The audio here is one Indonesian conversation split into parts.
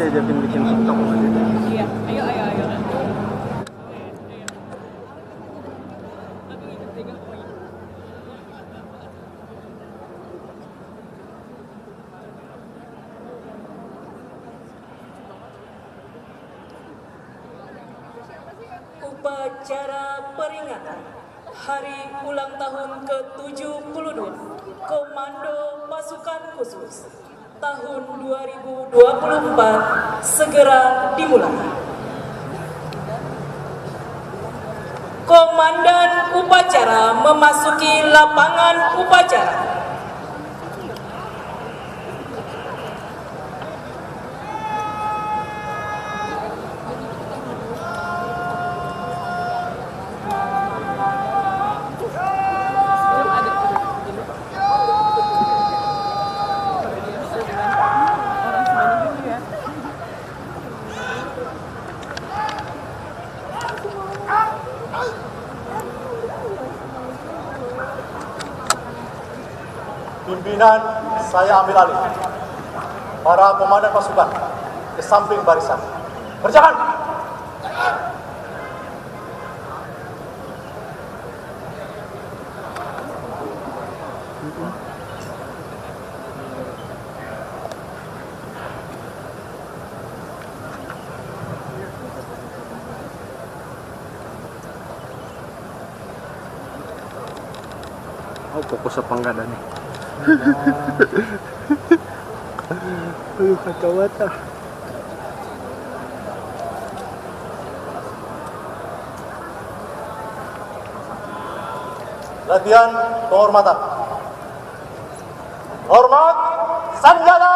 diajakin bikin TikTok aja. Iya, ayo. Upacara peringatan Hari Ulang Tahun ke-72 Komando Pasukan Khusus tahun 2024 segera dimulai. Komandan upacara memasuki lapangan upacara. Pimpinan saya ambil alih. Para komandan pasukan ke samping barisan. Berjalan. Oh, fokus apa enggak nih? Aduh, kacau banget. Latihan penghormatan. Hormat Sanjana.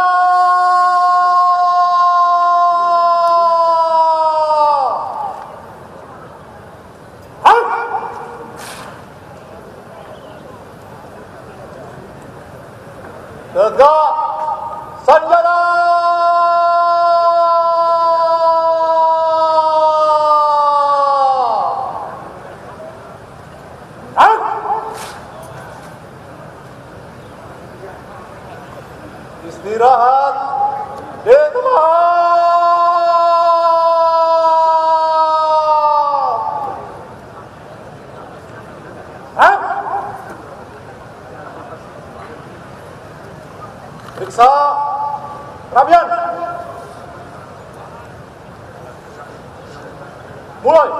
Tegak Sanjana. Istirahat di tempat. Periksa Rabian. Mulai.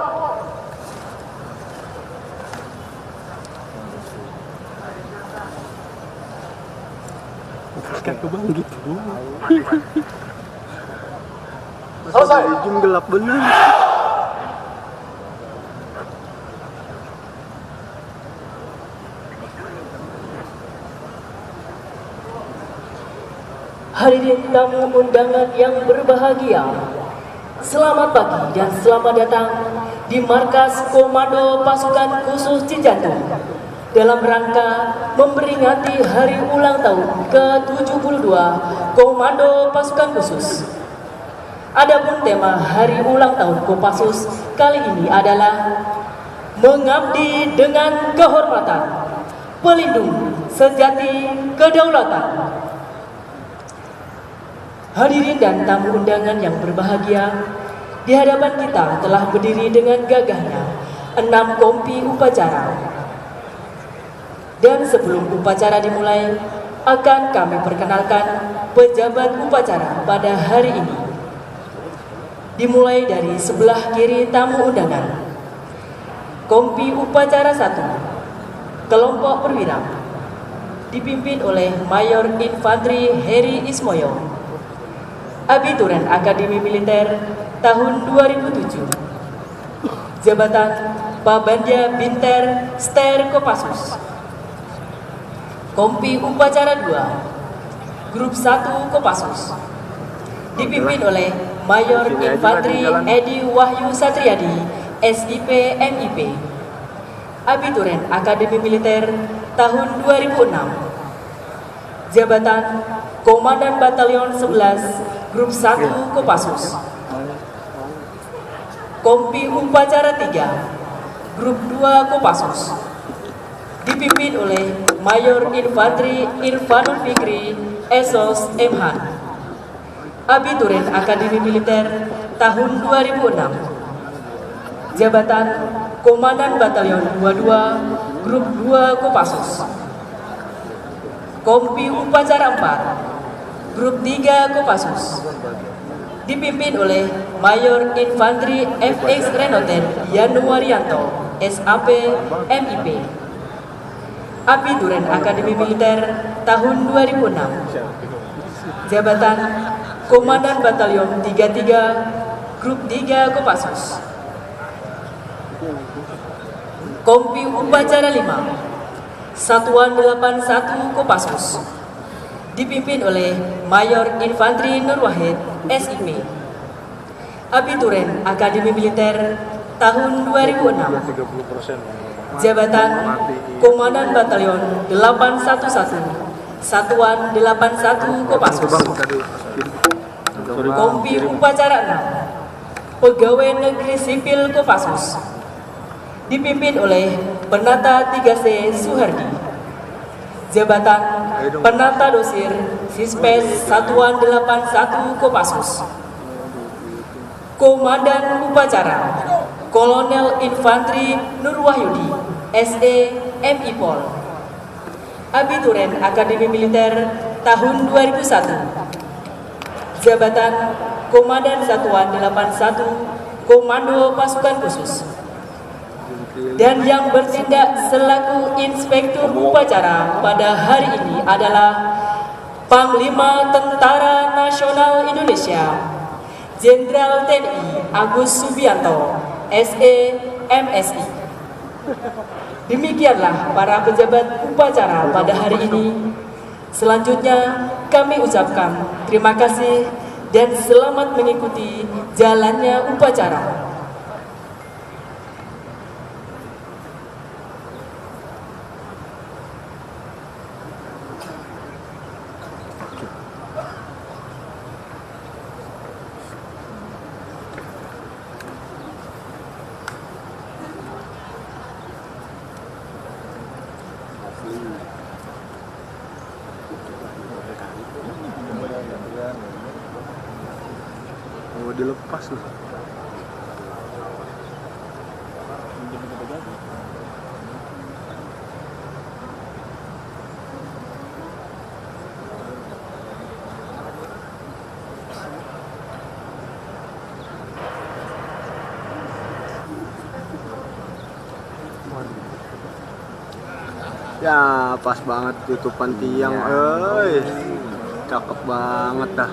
Kan kebang gitu. Selesai. Jam gelap bener. Hadirin tamu undangan yang berbahagia, selamat pagi dan selamat datang di Markas Komando Pasukan Khusus Cijantung dalam rangka memperingati Hari Ulang Tahun ke-72 Komando Pasukan Khusus. Adapun tema Hari Ulang Tahun Kopassus kali ini adalah mengabdi dengan kehormatan, pelindung sejati kedaulatan. Hadirin dan tamu undangan yang berbahagia, di hadapan kita telah berdiri dengan gagahnya 6 kompi upacara. Dan sebelum upacara dimulai, akan kami perkenalkan pejabat upacara pada hari ini. Dimulai dari sebelah kiri tamu undangan. Kompi upacara 1, kelompok perwira, dipimpin oleh Mayor Infantri Heri Ismoyo, Abituran Akademi Militer tahun 2007. Jabatan Pabanja Binter Ster Kopassus. Kompi upacara 2, Grup 1 Kopassus, dipimpin oleh Mayor Infantri Edi Wahyu Satriadi, SIP MIP, Abituran Akademi Militer tahun 2006. Jabatan Komandan Batalion 11 Grup 1 Kopassus. Kompi upacara 3, Grup 2 Kopassus, dipimpin oleh Mayor Infantri Irfanul Fikri, Esos MH, Abituren Akademi Militer tahun 2006. Jabatan Komandan Batalion 22 Grup 2 Kopassus. Kompi Upacara 4 Grup 3 Kopassus. Dipimpin oleh Mayor Infanteri FX Renoten Yanuarianto, SAP MIP. Abituren Akademi Militer tahun 2006. Jabatan Komandan Batalion 33 Grup 3 Kopassus. Kompi Upacara 5 Satuan 81 Kopassus. Dipimpin oleh Mayor Infanteri Nur Wahid, SIP. Abituren Akademi Militer tahun 2006. Jabatan Komandan Batalion 811 Satuan 81 Kopassus. Kompi Upacara 6 Pegawai Negeri Sipil Kopassus. Dipimpin oleh Penata 3C Suhardi. Jabatan Penata Dosir Sispes Satuan 81 Kopassus. Komandan Upacara Kolonel Infanteri Nur Wahyudi, SE MI Pol. Abituren Akademi Militer tahun 2001. Jabatan Komandan Satuan 81 Komando Pasukan Khusus. Dan yang bertindak selaku Inspektur Upacara pada hari ini adalah Panglima Tentara Nasional Indonesia Jenderal TNI Agus Subianto, SE MSI. Demikianlah para pejabat upacara pada hari ini. Selanjutnya kami ucapkan terima kasih dan selamat mengikuti jalannya upacara. Oh, dilepas loh. Ya, pas banget tutupan tiang, cakep banget dah.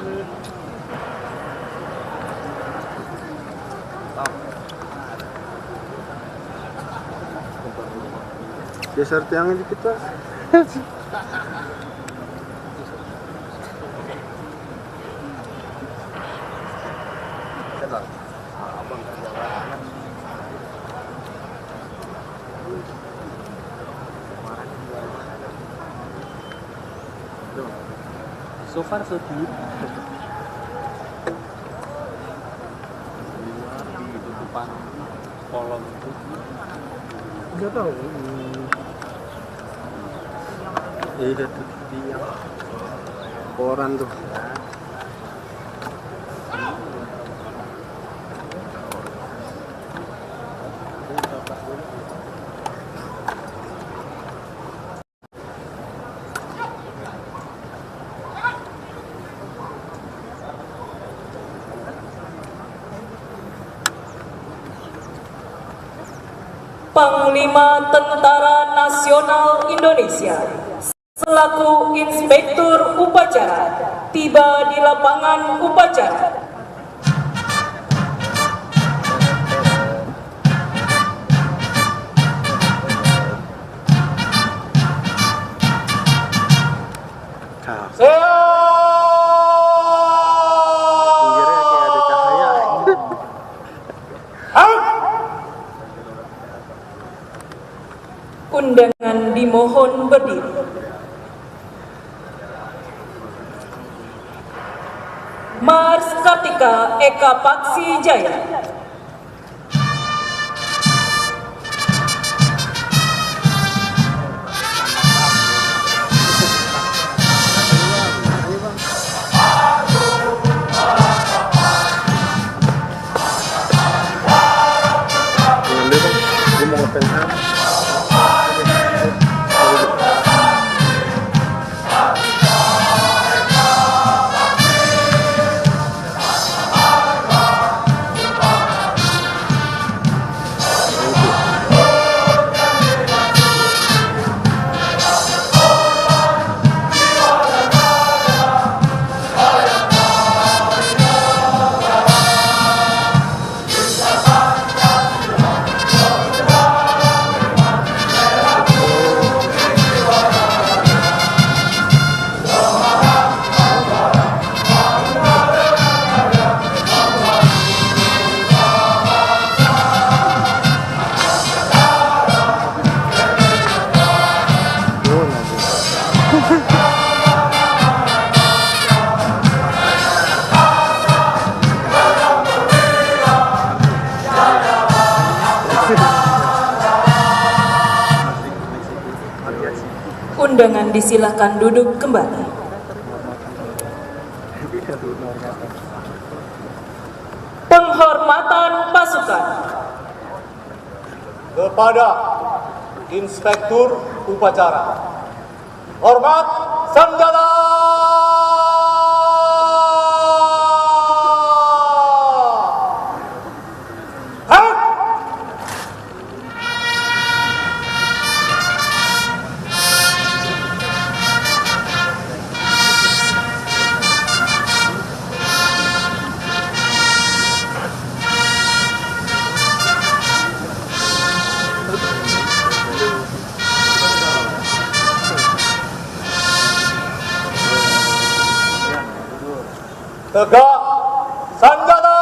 Geser tiangnya dikit Pak. So far so good. Di tutupan kolom itu Nggak tahu. Iya tuh dia. Koran tuh. Panglima Tentara Nasional Indonesia selaku Inspektur Upacara tiba di lapangan upacara. Pinggirnya kayak ada cahaya. Undangan dimohon berdiri. Mars Kartika Eka Paksi Jaya. Tottenham. Undangan disilahkan duduk kembali. Penghormatan pasukan. Kepada Inspektur Upacara. Hormat senjata! Tegak senjata!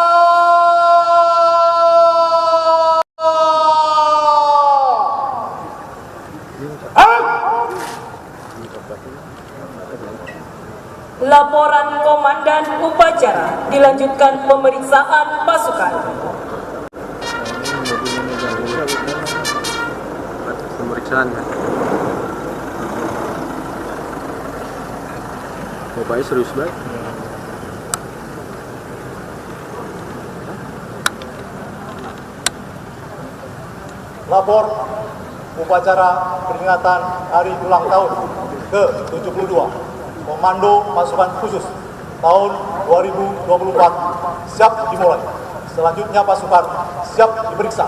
Laporan Komandan Upacara, dilanjutkan pemeriksaan pasukan. Pemeriksaan ya. Bapaknya serius banget. Lapor upacara peringatan Hari Ulang Tahun ke-72 Komando Pasukan Khusus tahun 2024 siap dimulai. Selanjutnya pasukan siap diperiksa.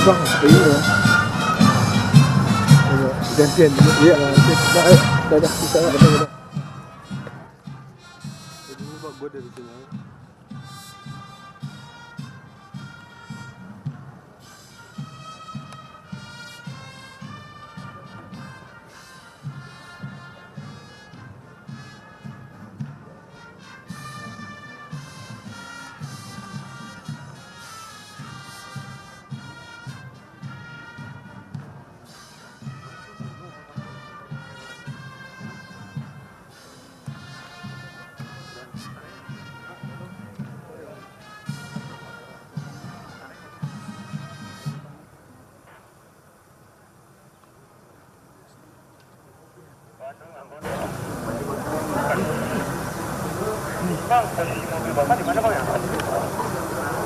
Bang, iya. Gantian, iya. Udah, bisa. Udah. Ini Pak, gue dari sini.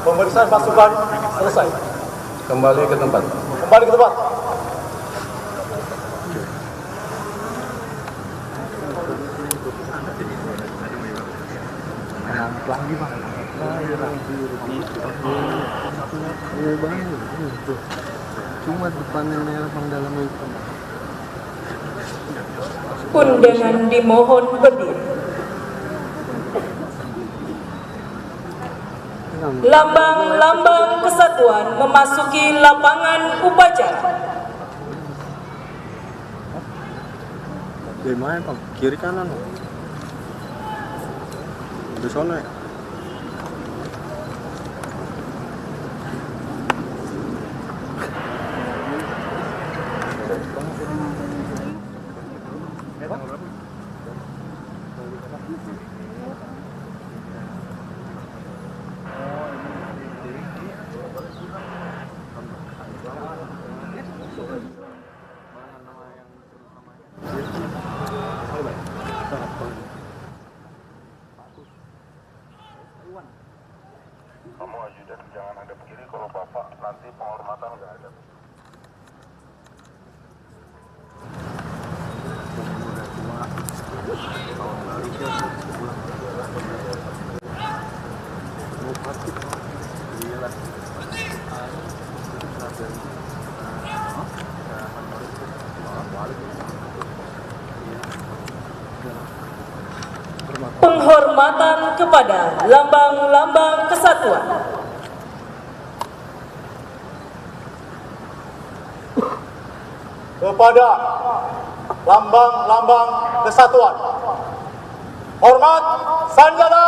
Pemeriksaan pasukan selesai. Kembali ke tempat. Kembali ke tempat. lagi bang. Iya bang, itu. Cuma depannya bang dalam itu. Undangan dimohon berdiri. Lambang-lambang kesatuan memasuki lapangan upacara. Di mana bang? Kiri kanan? Di sana ya? Kamu ajudan jangan hadap kiri kalau bapak nanti penghormatan nggak ada. Penghormatan kepada lambang-lambang kesatuan. Kepada lambang-lambang kesatuan. Hormat sanjata.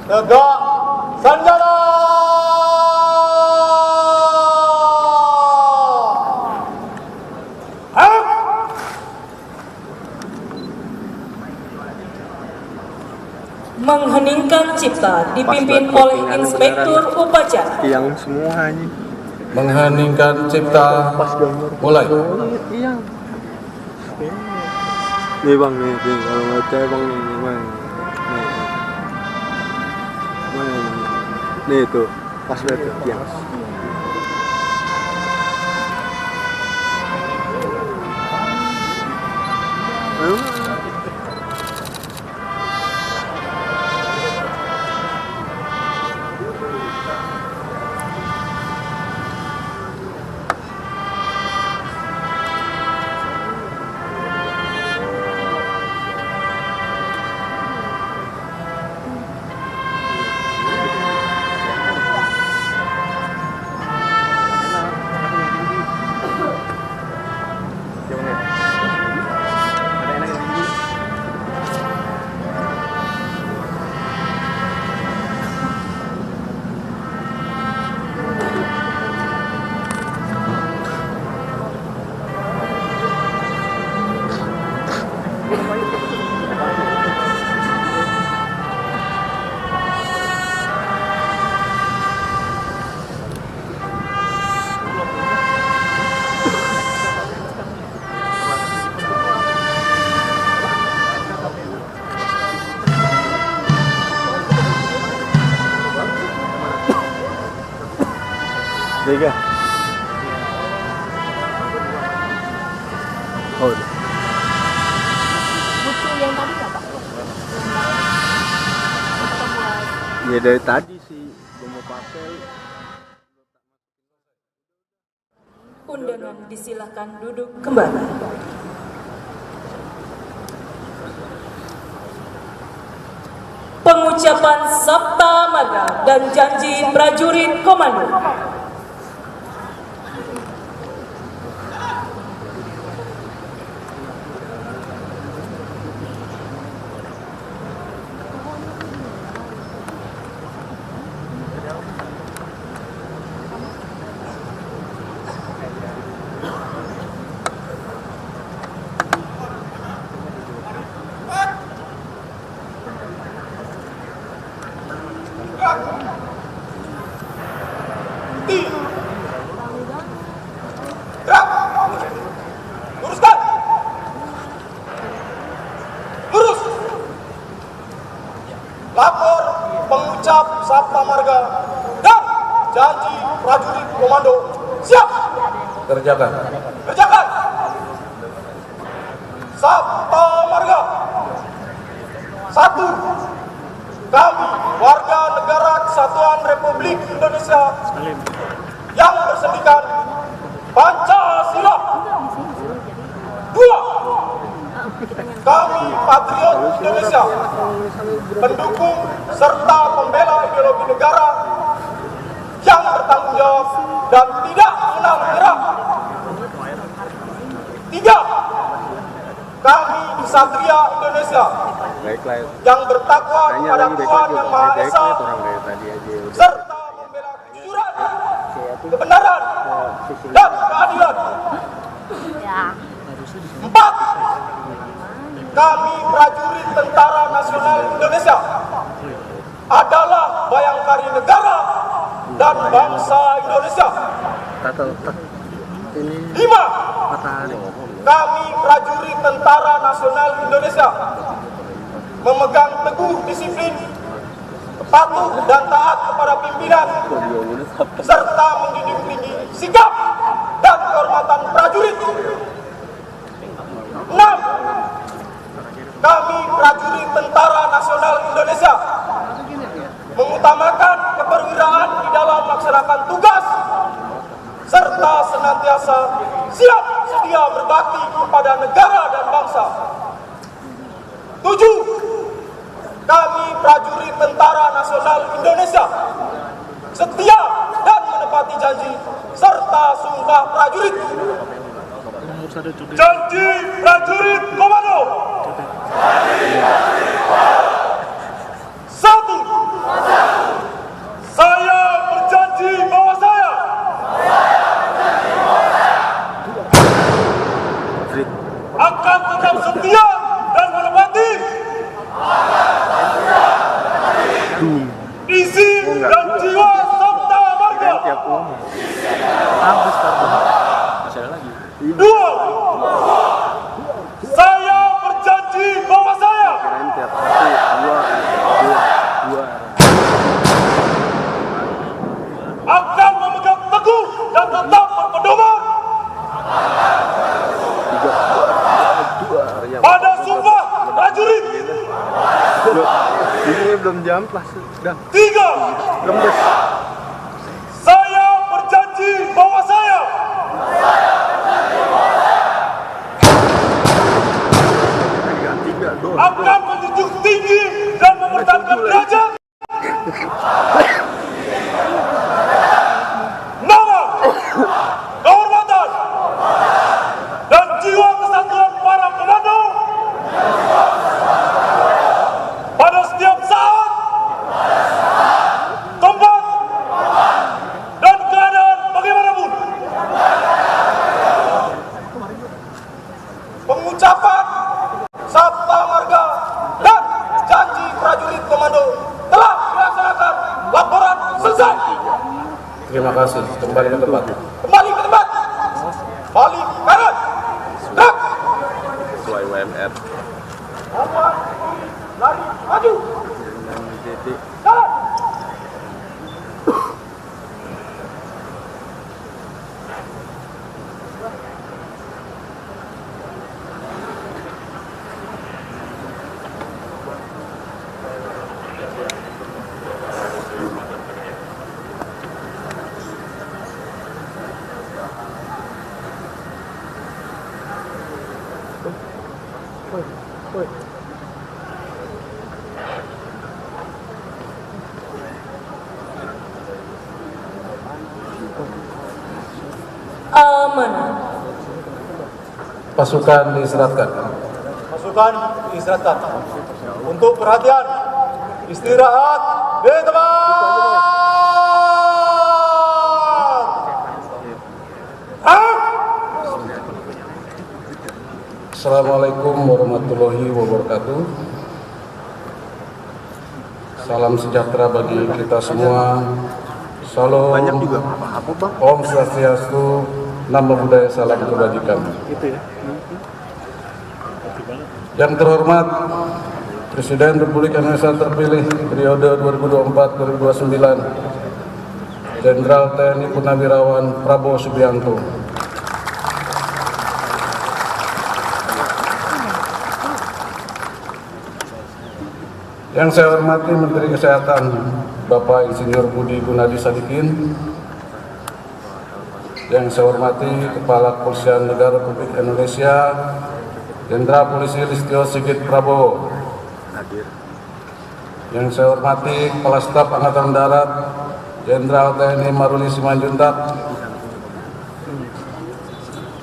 Tegak sanjata. Mengheningkan cipta dipimpin oleh Inspektur Upacara. Yang semua ini. Mengheningkan cipta. Mulai. Iya. Nih bang, nih kalau baca bang nih bang. Nih tuh, pas lihat tuh tiang. Tiga. Oh. Buku yang tadi nggak Pak? Ya dari tadi sih, gue mau pakai. Undangan disilahkan duduk kembali. Pengucapan Sabta Marga dan janji prajurit komando. Sabta Marga dan janji prajurit komando. Siap! Kerjakan. Kerjakan! Sabta Marga. 1. Kami, warga negara Kesatuan Republik Indonesia yang bersendikan Pancasila. 2. Kami, patriot Indonesia, pendukung serta pembela ideologi negara yang bertanggung jawab dan tidak mengenal menyerah. 3. Kami, Ksatria Indonesia, yang bertakwa kepada Tuhan Yang Maha Esa serta membela kejujuran, kebenaran, dan keadilan. 4. Kami, prajurit Tentara Nasional Indonesia, adalah bayangkari negara dan bangsa Indonesia. 5. Kami, prajurit Tentara Nasional Indonesia, memegang teguh disiplin, patuh dan taat kepada pimpinan, serta menjunjung tinggi sikap dan kehormatan prajurit. 6. Kami, prajurit Tentara Nasional Indonesia, mengutamakan keperwiraan di dalam melaksanakan tugas, serta senantiasa siap sedia berbakti kepada negara dan bangsa. 7. Kami, prajurit Tentara Nasional Indonesia, setia dan menepati janji serta sumpah prajurit. Janji prajurit komando. 1. Saya berjanji bahwa saya akan tetap setia dan menepati isi dan jiwa Sabta Marga. 2. Saya berjanji bahwa saya akan memegang teguh dan tetap berpedoman pada sumpah prajurit. Ini belum jam pas. 3. Saya berjanji bahwa saya akan menjunjung tinggi dan mempertahankan derajat, nama, kehormatan, dan jiwa kesatuan para komando pada setiap saat, tempat, dan keadaan bagaimanapun. Pengucapan Sabta Marga dan janji prajurit komando telah dilaksanakan. Laporan selesai. Terima kasih. Kembali ke tempat. Kembali ke tempat. Balik kanan. Gerak. Sesuai UMR. Lawan, lari, maju. Jalan. Amanah. Pasukan diistirahatkan. Pasukan diistirahatkan. Untuk perhatian, istirahat di tempat. Assalamualaikum warahmatullahi wabarakatuh. Salam sejahtera bagi kita semua. Salam. Banyak juga apa bang? Om Swastiastu, Namo Buddhaya, salam kebajikan. Gitu ya. Yang terhormat Presiden Republik Indonesia terpilih periode 2024-2029, Jenderal TNI Purnawirawan Prabowo Subianto. Yang saya hormati Menteri Kesehatan Bapak Insinyur Budi Gunadi Sadikin. Yang saya hormati Kepala Kepolisian Negara Republik Indonesia Jenderal Polisi Listio Sigit Prabowo. Yang saya hormati Kepala Staf Angkatan Darat Jenderal TNI Maruli Simanjuntak.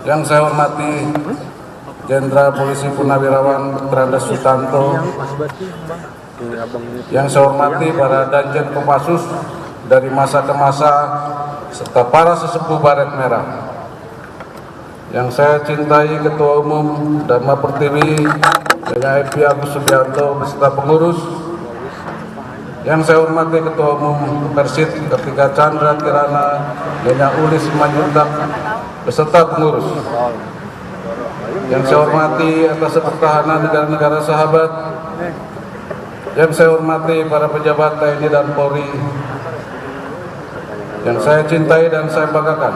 Yang saya hormati Jenderal Polisi Purnawirawan Tranda Sutanto. Yang saya hormati para Danjen Kopassus dari masa ke masa serta para sesepuh Baret Merah. Yang saya cintai Ketua Umum Dharma Pertiwi DKI Agus Subianto beserta pengurus. Yang saya hormati Ketua Umum Persid Kartika Chandra Kirana Nyonya Uli Simanjuntak beserta pengurus. Yang saya hormati atas pertahanan negara-negara sahabat. Yang saya hormati para pejabat TNI dan Polri. Yang saya cintai dan saya banggakan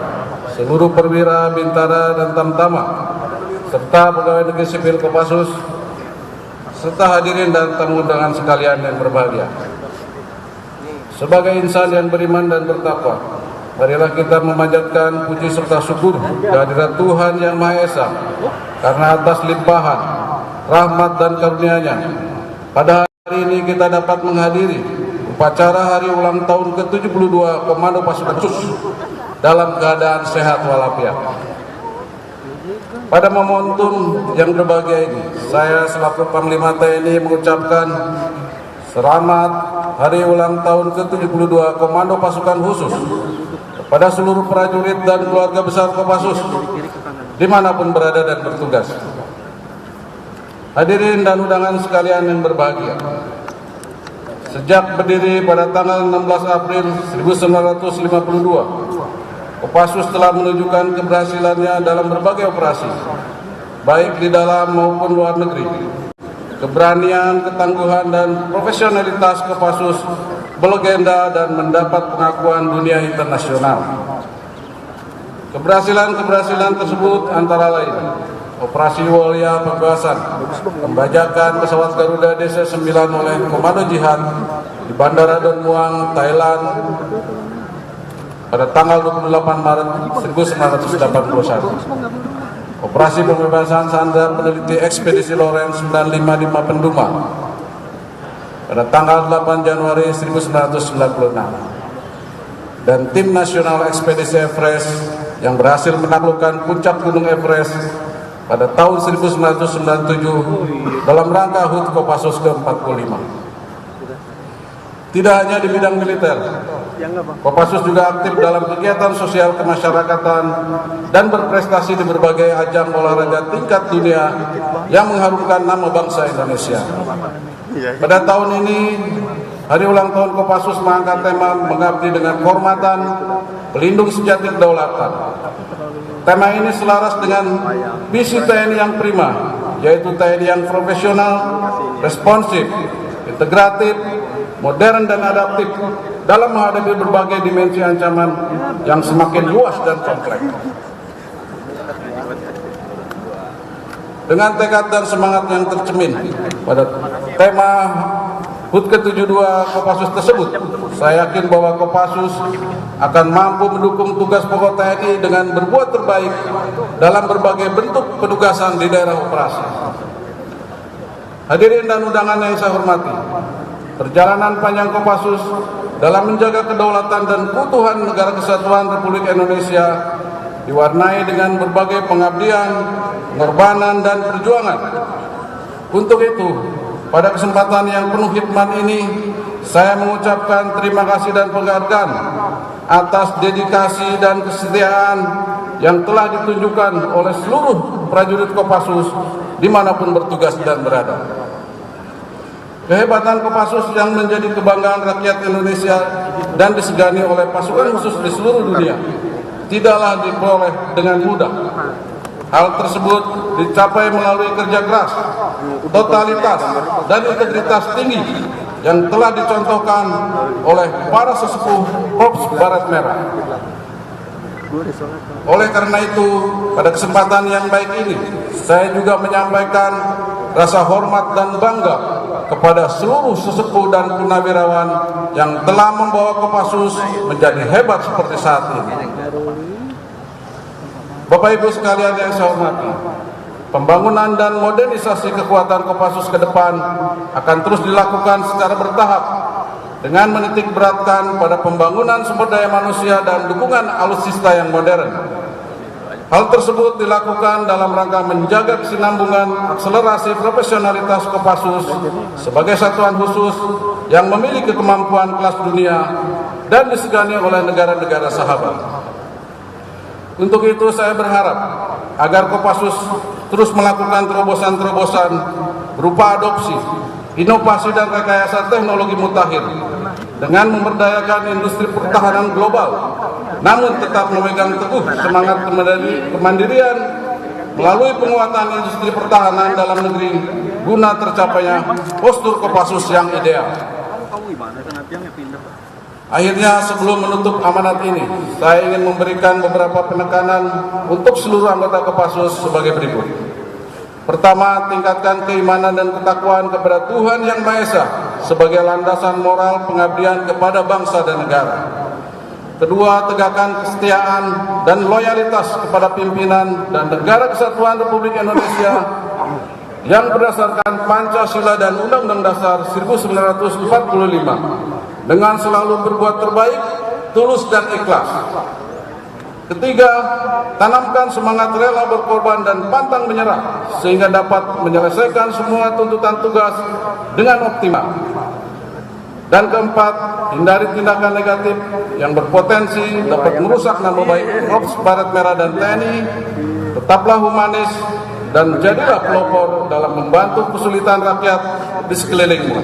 seluruh perwira, bintara, dan tamtama serta pegawai negeri sipil Kopassus serta hadirin dan tamu undangan sekalian yang berbahagia. Sebagai insan yang beriman dan bertakwa, marilah kita memanjatkan puji serta syukur kehadirat Tuhan Yang Maha Esa karena atas limpahan rahmat dan karunia-Nya pada hari ini kita dapat menghadiri upacara hari ulang tahun ke-72 Komando Pasukan Khusus dalam keadaan sehat walafiat. Pada momentum yang berbahagia ini, saya selaku Panglima TNI mengucapkan selamat hari ulang tahun ke-72 Komando Pasukan Khusus kepada seluruh prajurit dan keluarga besar Kopassus dimanapun berada dan bertugas. Hadirin dan undangan sekalian yang berbahagia, sejak berdiri pada tanggal 16 April 1952, Kopassus telah menunjukkan keberhasilannya dalam berbagai operasi, baik di dalam maupun luar negeri. Keberanian, ketangguhan, dan profesionalitas Kopassus berlegenda dan mendapat pengakuan dunia internasional. Keberhasilan tersebut antara lain Operasi Walia Pembebasan, pembajakan pesawat Garuda DC-9 oleh Komando Jihad di Bandara Don Muang, Thailand pada tanggal 28 Maret 1981. Operasi pembebasan sandera peneliti ekspedisi Lawrence 955 Penduma pada tanggal 8 Januari 1996. Dan tim nasional ekspedisi Everest yang berhasil menaklukkan puncak Gunung Everest pada tahun 1997 dalam rangka HUT Kopassus ke-45. Tidak hanya di bidang militer, Kopassus juga aktif dalam kegiatan sosial kemasyarakatan dan berprestasi di berbagai ajang olahraga tingkat dunia yang mengharumkan nama bangsa Indonesia. Pada tahun ini, hari ulang tahun Kopassus mengangkat tema mengabdi dengan kehormatan, pelindung sejati kedaulatan. Tema ini selaras dengan visi TNI yang prima, yaitu TNI yang profesional, responsif, integratif, modern dan adaptif dalam menghadapi berbagai dimensi ancaman yang semakin luas dan kompleks. Dengan tekad dan semangat yang tercermin pada tema HUT ke-72 Kopassus tersebut, saya yakin bahwa Kopassus akan mampu mendukung tugas pokok TNI dengan berbuat terbaik dalam berbagai bentuk penugasan di daerah operasi. Hadirin dan undangan yang saya hormati, perjalanan panjang Kopassus dalam menjaga kedaulatan dan keutuhan Negara Kesatuan Republik Indonesia diwarnai dengan berbagai pengabdian, pengorbanan, dan perjuangan. Untuk itu, pada kesempatan yang penuh hikmat ini, saya mengucapkan terima kasih dan penghargaan atas dedikasi dan kesetiaan yang telah ditunjukkan oleh seluruh prajurit Kopassus dimanapun bertugas dan berada. Kehebatan Kopassus yang menjadi kebanggaan rakyat Indonesia dan disegani oleh pasukan khusus di seluruh dunia tidaklah diperoleh dengan mudah. Hal tersebut dicapai melalui kerja keras, totalitas, dan integritas tinggi yang telah dicontohkan oleh para sesepuh Korps Baret Merah. Oleh karena itu, pada kesempatan yang baik ini, saya juga menyampaikan rasa hormat dan bangga kepada seluruh sesepuh dan purnawirawan yang telah membawa Kopassus menjadi hebat seperti saat ini. Bapak Ibu sekalian yang saya hormati, pembangunan dan modernisasi kekuatan Kopassus ke depan akan terus dilakukan secara bertahap dengan menitik beratkan pada pembangunan sumber daya manusia dan dukungan alutsista yang modern. Hal tersebut dilakukan dalam rangka menjaga kesinambungan akselerasi profesionalitas Kopassus sebagai satuan khusus yang memiliki kemampuan kelas dunia dan disegani oleh negara-negara sahabat. Untuk itu saya berharap agar Kopassus terus melakukan terobosan-terobosan berupa adopsi, inovasi dan rekayasa teknologi mutakhir dengan memberdayakan industri pertahanan global, namun tetap memegang teguh semangat kemandirian melalui penguatan industri pertahanan dalam negeri guna tercapainya postur Kopassus yang ideal. Akhirnya, sebelum menutup amanat ini, saya ingin memberikan beberapa penekanan untuk seluruh anggota Kopassus sebagai berikut. Pertama, tingkatkan keimanan dan ketakwaan kepada Tuhan Yang Maha Esa sebagai landasan moral pengabdian kepada bangsa dan negara. Kedua, tegakkan kesetiaan dan loyalitas kepada pimpinan dan Negara Kesatuan Republik Indonesia yang berdasarkan Pancasila dan Undang-Undang Dasar 1945 dengan selalu berbuat terbaik, tulus dan ikhlas. Ketiga, tanamkan semangat rela berkorban dan pantang menyerah sehingga dapat menyelesaikan semua tuntutan tugas dengan optimal. Dan keempat, hindari tindakan negatif yang berpotensi dapat merusak nama baik Korps Baret Merah dan TNI. Tetaplah humanis dan jadilah pelopor dalam membantu kesulitan rakyat di sekelilingmu.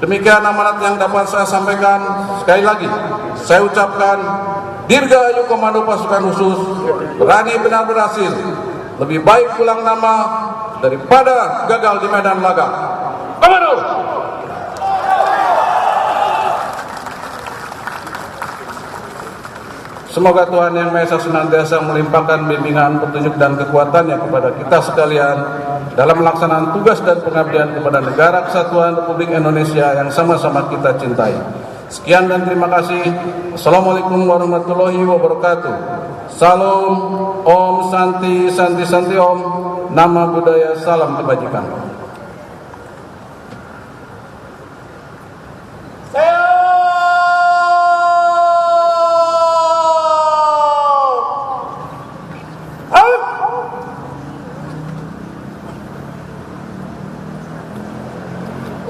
Demikian amanat yang dapat saya sampaikan. Sekali lagi, saya ucapkan Dirgahayu Komando Pasukan Khusus, berani benar berhasil. Lebih baik pulang nama daripada gagal di medan laga. Komando! Semoga Tuhan Yang Maha Esa senantiasa melimpahkan bimbingan, petunjuk dan kekuatannya kepada kita sekalian dalam melaksanaan tugas dan pengabdian kepada Negara Kesatuan Republik Indonesia yang sama-sama kita cintai. Sekian dan terima kasih. Assalamualaikum warahmatullahi wabarakatuh. Salam, Om Santi Santi Santi Om. Nama budaya, salam kebajikan.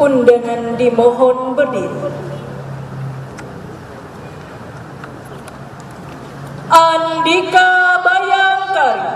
Undangan dimohon berdiri. Andika Bayangkari.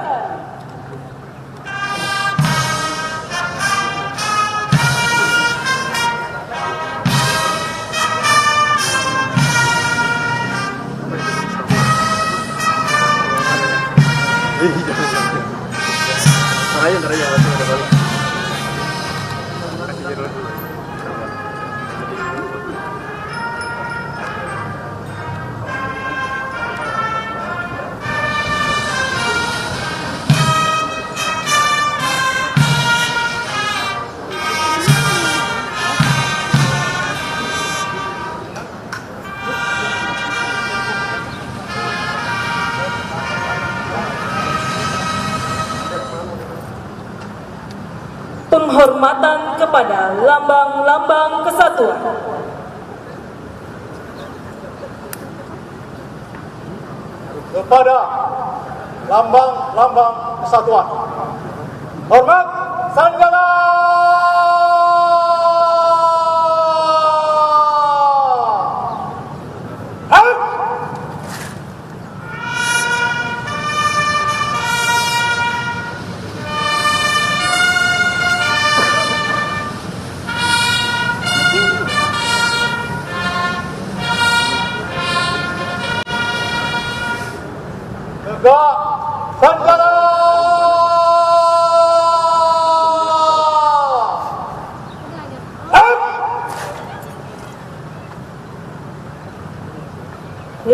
Penghormatan kepada lambang-lambang kesatuan. Kepada lambang-lambang kesatuan. Hormat Sanjana! Tegak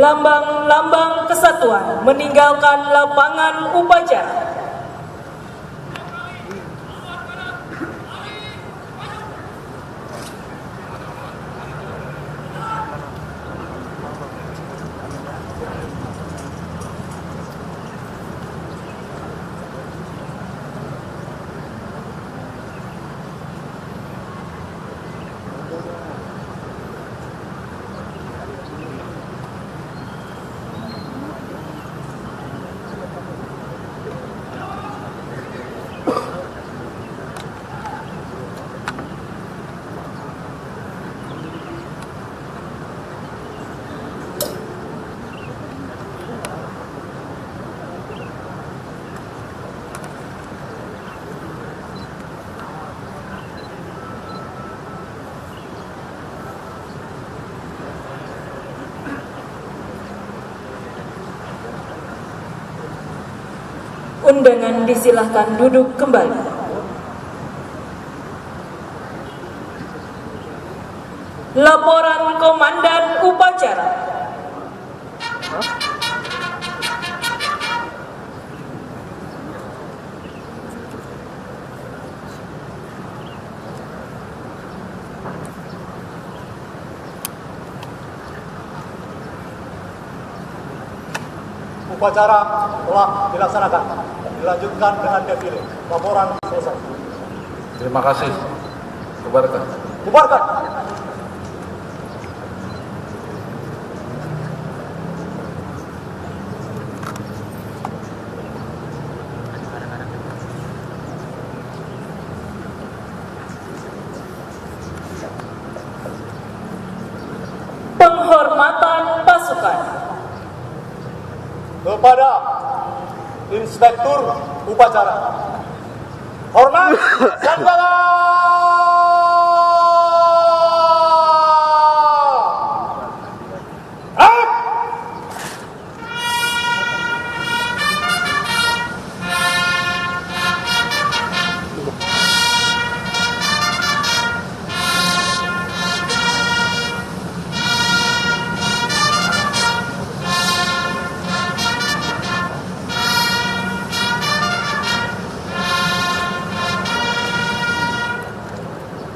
lambang-lambang kesatuan meninggalkan lapangan upacara. Undangan disilahkan duduk kembali. Laporan Komandan Upacara. Upacara telah dilaksanakan. Dilanjutkan dengan defile. Laporan selesai. Terima kasih. Bubarkan. Bubarkan. Penghormatan pasukan. Kepada Inspektur Upacara. Hormat Sanjala.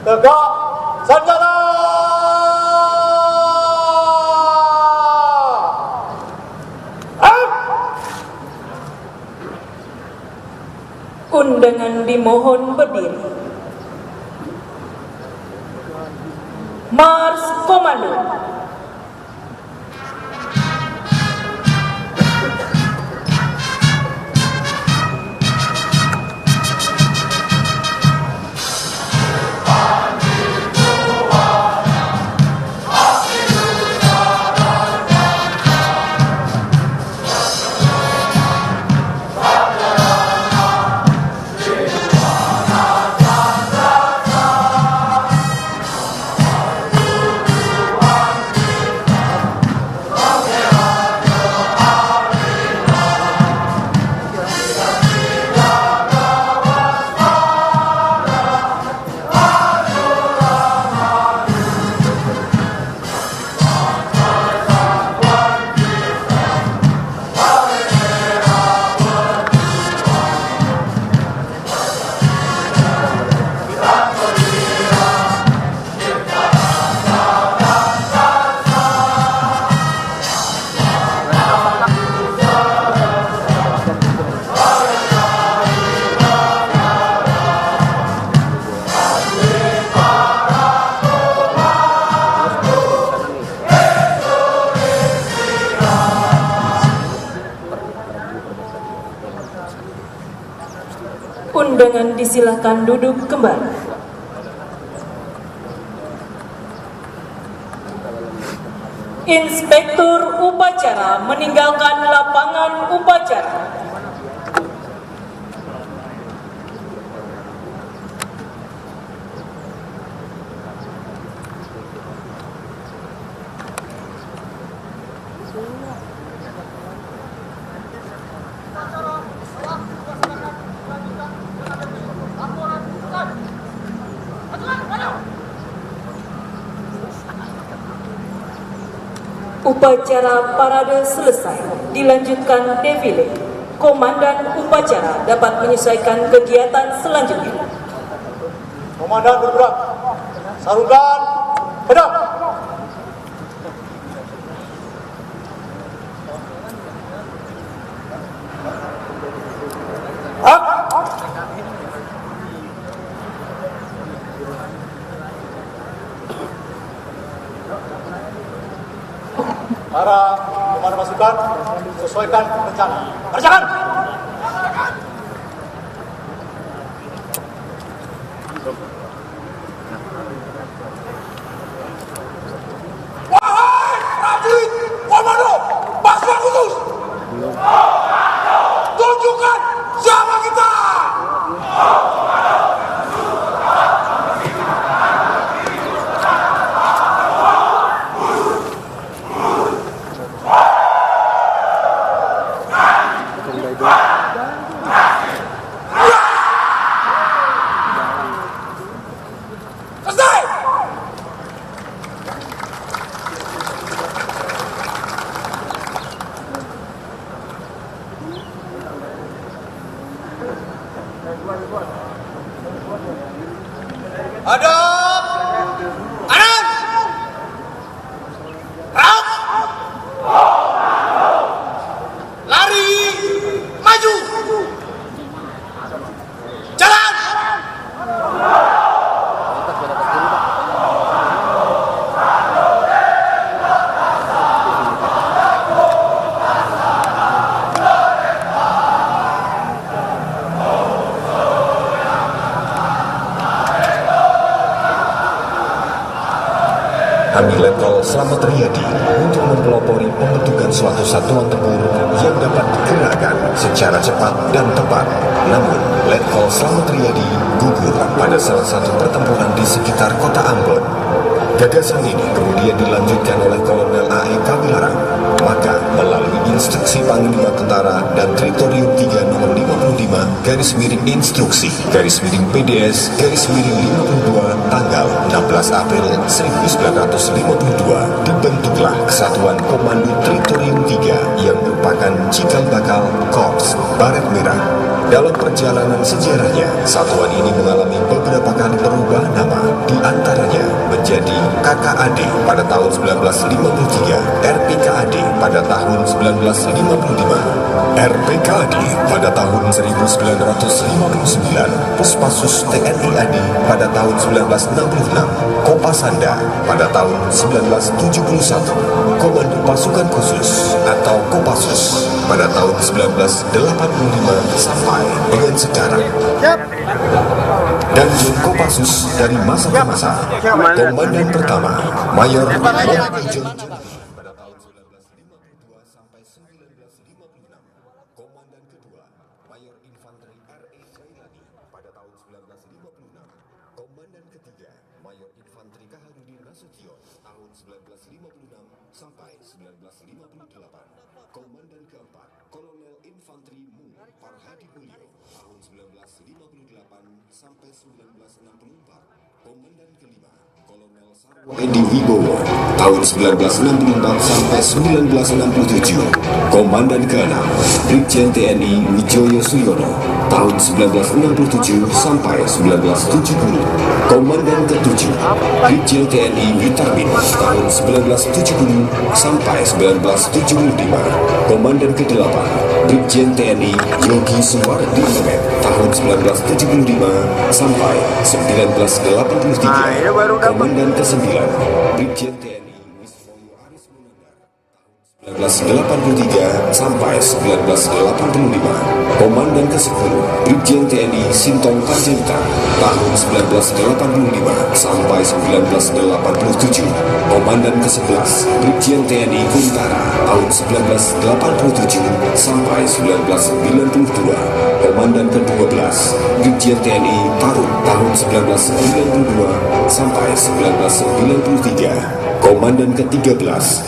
Tegak Sanjala. Undangan dimohon berdiri. Mars Komando. Undangan disilahkan duduk kembali. Inspektur Upacara meninggalkan lapangan upacara. Upacara parade selesai, dilanjutkan defile. Komandan upacara dapat menyesuaikan kegiatan selanjutnya. Komandan bergerak. Sarungkan pedang. Para komandan pasukan, sesuaikan rencana. Kerjakan! Wahai prajurit komando pasukan khusus, tunjukkan siapa kita. Selesai. Hadap kanan, gerak, lari, maju, jalan. Kami Letkol Slamet Riyadi untuk mempelopori pembentukan suatu satuan tempur yang dapat digerakkan secara cepat dan tepat. Namun, Letkol Slamet Riyadi gugur pada salah satu pertempuran di sekitar kota Ambon. Gagasan ini kemudian dilanjutkan oleh Kolonel A.E. Kawilarang. Maka melalui instruksi Panglima Tentara dan Teritorium 3 nomor 55 garis miring instruksi garis miring PDS garis miring 52 tanggal 16 April 1952 dibentuklah Kesatuan Komando Teritorium 3 yang merupakan cikal bakal Korps Baret Merah. Dalam perjalanan sejarahnya, satuan ini mengalami beberapa kali perubahan nama, di antaranya menjadi KKAD pada tahun 1953, RPKAD pada tahun 1955, RPKAD pada tahun 1959, Puspasus TNI AD pada tahun 1966, Kopasanda pada tahun 1971, Komando Pasukan Khusus atau Kopassus pada tahun 1985 sampai dengan sekarang. Dan Kopassus dari masa ke masa. Komandan pertama Mayor Muhammad John pada tahun 1952 sampai 1956. Komandan kedua Mayor Infanteri R.E. Jailani pada tahun 1956. Komandan ketiga Mayor Infanteri Kaharudin Nasution tahun 1956 sampai 1958. Komandan keempat Kolonel Infanteri Mu Parhadi Mulyo tahun 1958 sampai 1964. Komandan kelima Kolonel Sarwo Edi Wibowo tahun 1964 sampai 1967. Komandan keenam Brigjen TNI Wijoyo Suyono tahun 1967 sampai 1970. Komandan ketujuh Brigjen TNI Witarmin tahun 1970 sampai 1975. Komandan kedelapan Brigjen TNI Yogi Sumardi Mehmet tahun 1975 sampai 1983. Komandan ke-9 Brigjen TNI Wiswoyo Aris Munandar tahun 1983 sampai 1985. Komandan ke-10 Brigjen TNI Sintong Panjaitan tahun 1985 sampai 1987. Komandan ke-11 Brigjen TNI Kuntara tahun 1987 sampai 1992. Komandan ke-12 Brigjen TNI Parut tahun 1992 sampai 1993. Komandan ke-13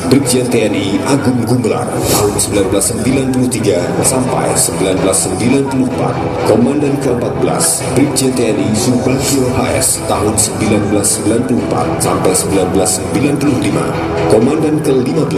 Brigjen TNI Agung Gumelar tahun 1993 sampai 1994. Komandan ke-14 Brigjen TNI Subagio HS tahun 1994 sampai 1995. Komandan ke-15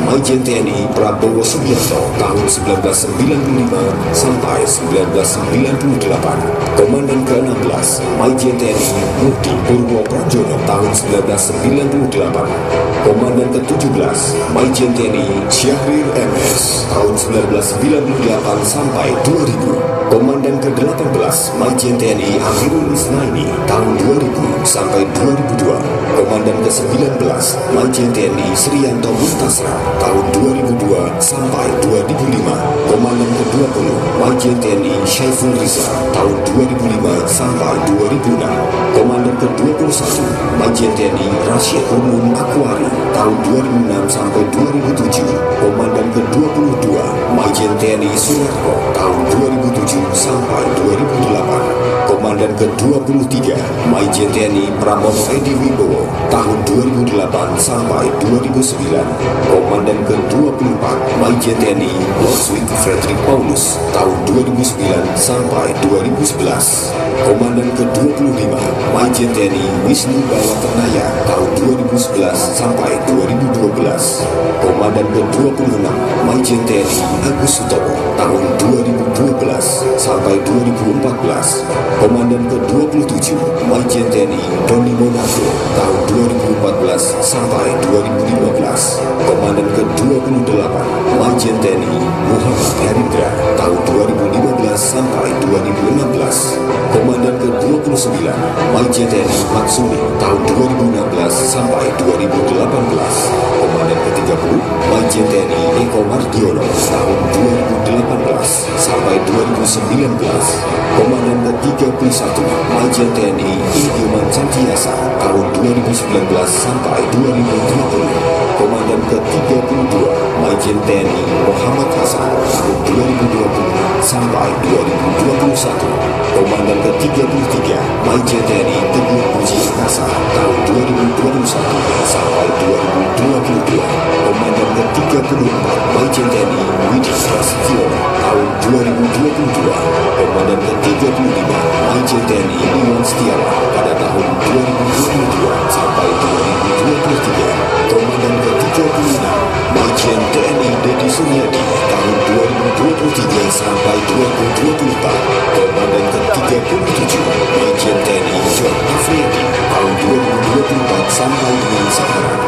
Majen TNI Prabowo Subianto tahun 1995 sampai 1998. Komandan ke-16 Majen TNI Mukti Purwo Prajono tahun 1998. Komandan ke-17 Majen TNI Syahrir MS tahun 1998 sampai 2000. Komandan ke-18 Majen TNI Amirul Isnaini tahun 2000 sampai 2002. Komandan ke-19 Majen TNI Srianto Muntasra tahun 2002 sampai 2005. Komandan ke-20 Majen TNI Syaiful Rizal tahun 2005 sampai 2006. Komandan ke-21 Majen TNI Rashid Umun Akwari tahun 2006 sampai 2007. Komandan ke-22 Majen TNI Sunarko tahun 2007 sampai 2008. Komandan ke-23 Majen TNI Pramono Edi Wibowo tahun 2008 sampai 2009. Komandan ke-24 Majen TNI Loswig Frederick Paulus tahun 2009 sampai 2011. Komandan ke-25 Majen TNI Wisnu Bawaternaya tahun 2011 sampai 2012. Komandan ke-26 Majen TNI Agus Sutopo tahun 2012 sampai 2014. Komandan ke-27 Majen TNI Doni Monardo tahun 2014 sampai 2015. Komandan ke-28 Majen TNI Muhammad Herindra tahun 2015 sampai 2016. Komandan ke-29 Majen TNI Matsumi tahun 2016 sampai 2018. Komandan ke-30 Majen TNI Eko Mardiono tahun 2018 sampai 2019. Komandan ke-31 Majen TNI Idioman Santiasa tahun 2019 sampai 2020. Komandan ke-32 Majen TNI Muhammad Hasan tahun 2020 sampai 2021. Komandan ke-33 Majen TNI Teguh Puji Akasa tahun 2021 sampai 2022. Komandan ke-34 Majen TNI Widi Prasetyo tahun 2022. Komandan ke-35 Majen TNI Iwan Setiawan pada tahun 2022 sampai 2023. Komandan ke-36 Majen TNI Dedi Suryadi tahun 2023 sampai 2024. Komandan ke-37 Majen TNI John Afriyadi tahun 2024 sampai dengan sekarang.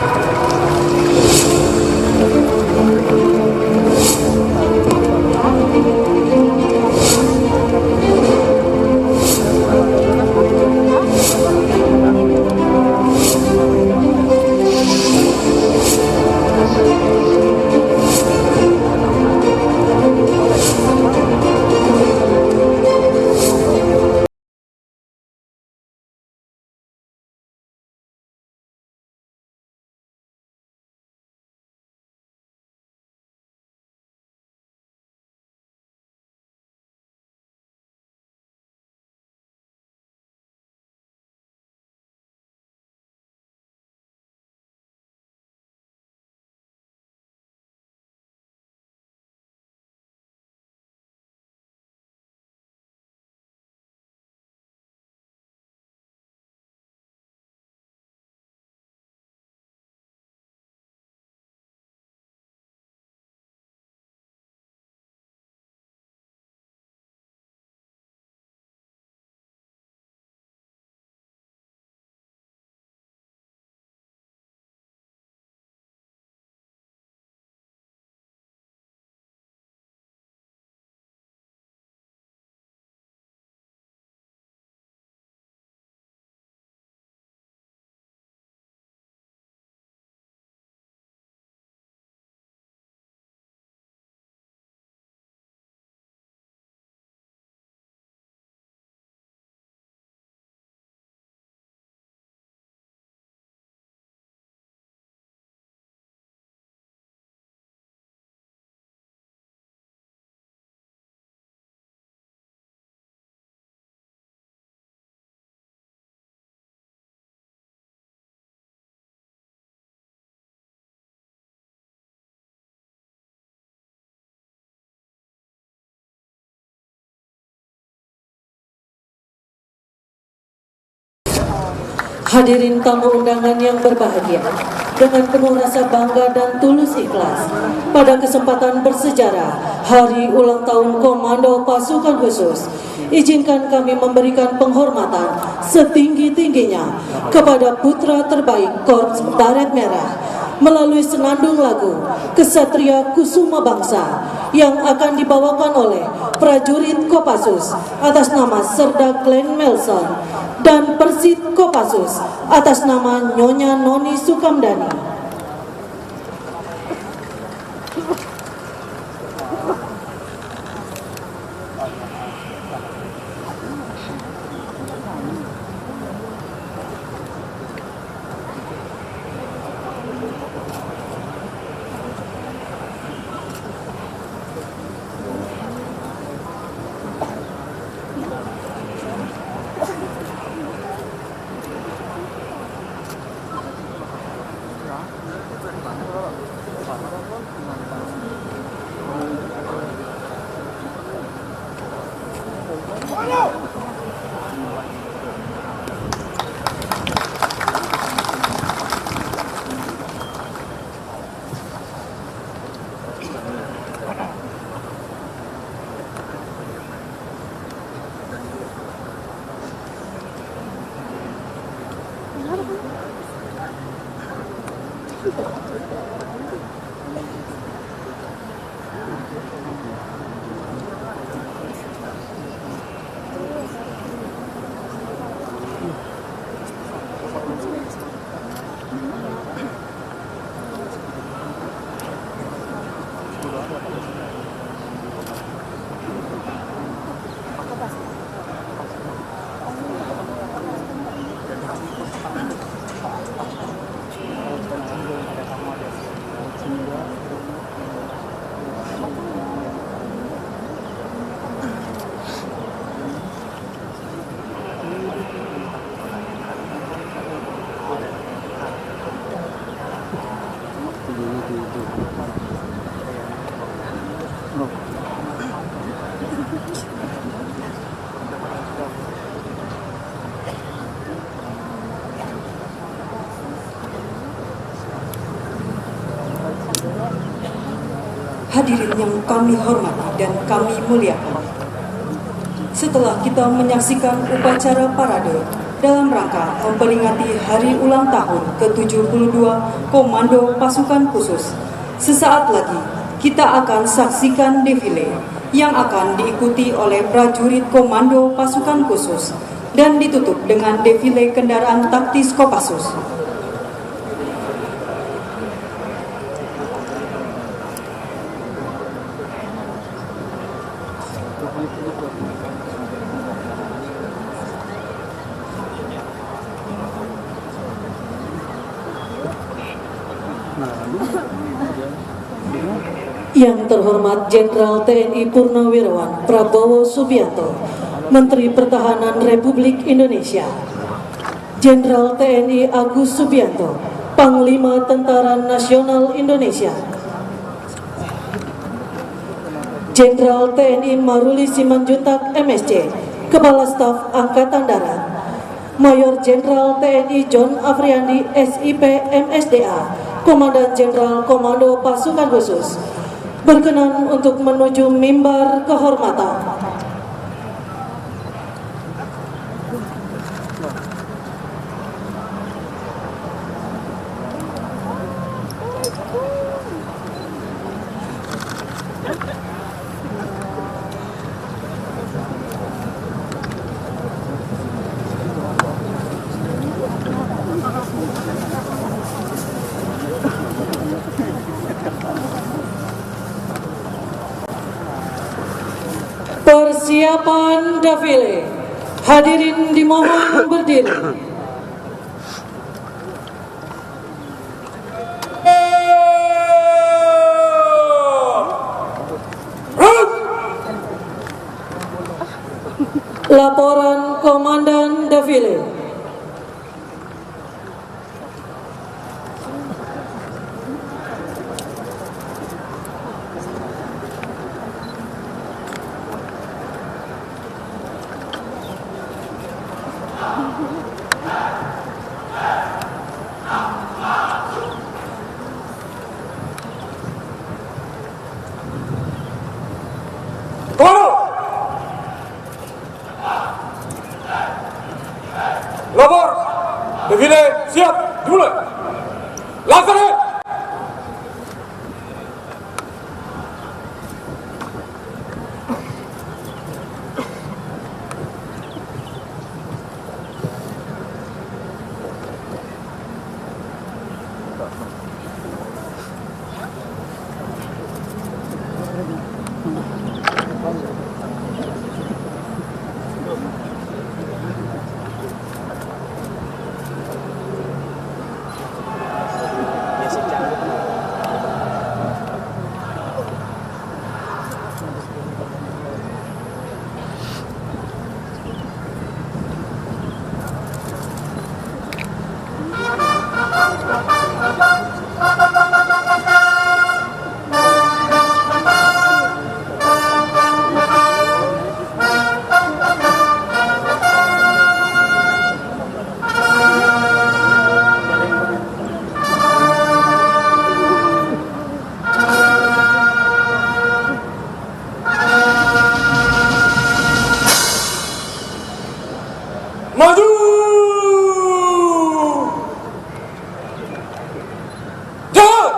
Hadirin tamu undangan yang berbahagia, dengan penuh rasa bangga dan tulus ikhlas, pada kesempatan bersejarah Hari Ulang Tahun Komando Pasukan Khusus, izinkan kami memberikan penghormatan setinggi-tingginya kepada putra terbaik Korps Baret Merah melalui senandung lagu Kesatria Kusuma Bangsa yang akan dibawakan oleh prajurit Kopassus atas nama Serda Glenn Melson dan Persit Kopassus atas nama Nyonya Noni Sukamdani. Hadirin yang kami hormati dan kami muliakan, setelah kita menyaksikan upacara parade dalam rangka memperingati Hari Ulang Tahun ke-72 Komando Pasukan Khusus, sesaat lagi kita akan saksikan defile yang akan diikuti oleh prajurit Komando Pasukan Khusus dan ditutup dengan defile kendaraan taktis Kopassus. Yang terhormat Jenderal TNI Purnawirawan Prabowo Subianto, Menteri Pertahanan Republik Indonesia, Jenderal TNI Agus Subianto, Panglima Tentara Nasional Indonesia, Jenderal TNI Maruli Simanjuntak MSc, Kepala Staf Angkatan Darat, Mayor Jenderal TNI John Afriandi SIP MSDA, Komandan Jenderal Komando Pasukan Khusus, berkenan untuk menuju mimbar kehormatan. Persiapan defile. Hadirin dimohon berdiri. Laporan Komandan defile. defile siap, dimulai. Laksanakan. Maju! Jalan!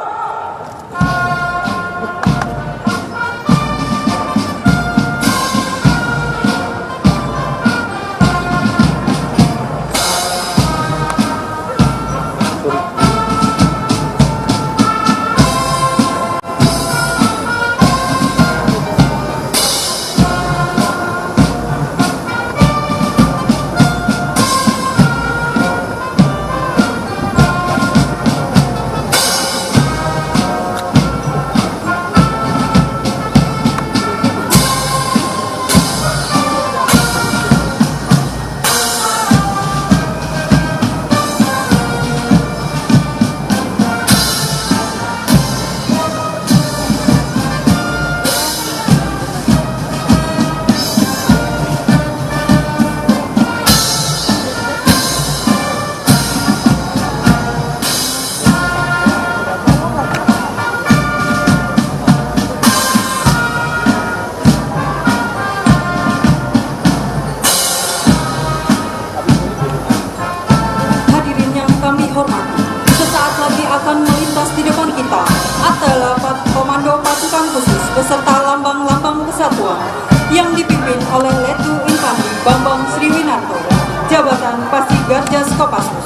akan melintas di depan kita adalah Komando Pasukan Khusus beserta lambang-lambang kesatuan yang dipimpin oleh Letu Infantri Bambang Sriwinarto, Jabatan Pasigarjas Kopassus,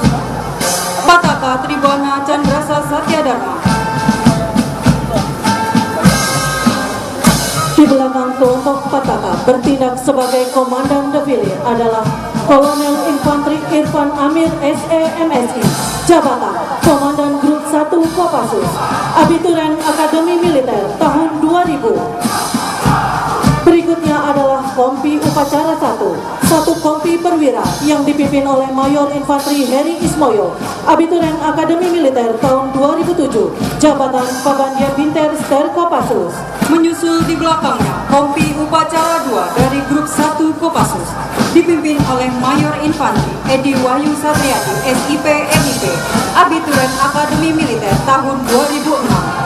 Pataka Tribwana Chandrasa Satyadharma. Di belakang kelompok Pataka bertindak sebagai komandan defile adalah Kolonel Infantri Irfan Amir SEMSI, Jabatan Komandan Grup 1 Kopassus, Abituren Akademi Militer tahun 2000. Berikutnya adalah Kompi Upacara 1, satu Kompi Perwira yang dipimpin oleh Mayor Infantri Heri Ismoyo, Abituren Akademi Militer tahun 2007, Jabatan Pabandia Binter Ster Kopassus. Menyusul di belakangnya Kompi Upacara 2 dari Grup 1 Kopassus, dipimpin oleh Mayor Infantri Edi Wahyu Satriadi SIP MIP, Abituren Akademi Militer tahun 2006.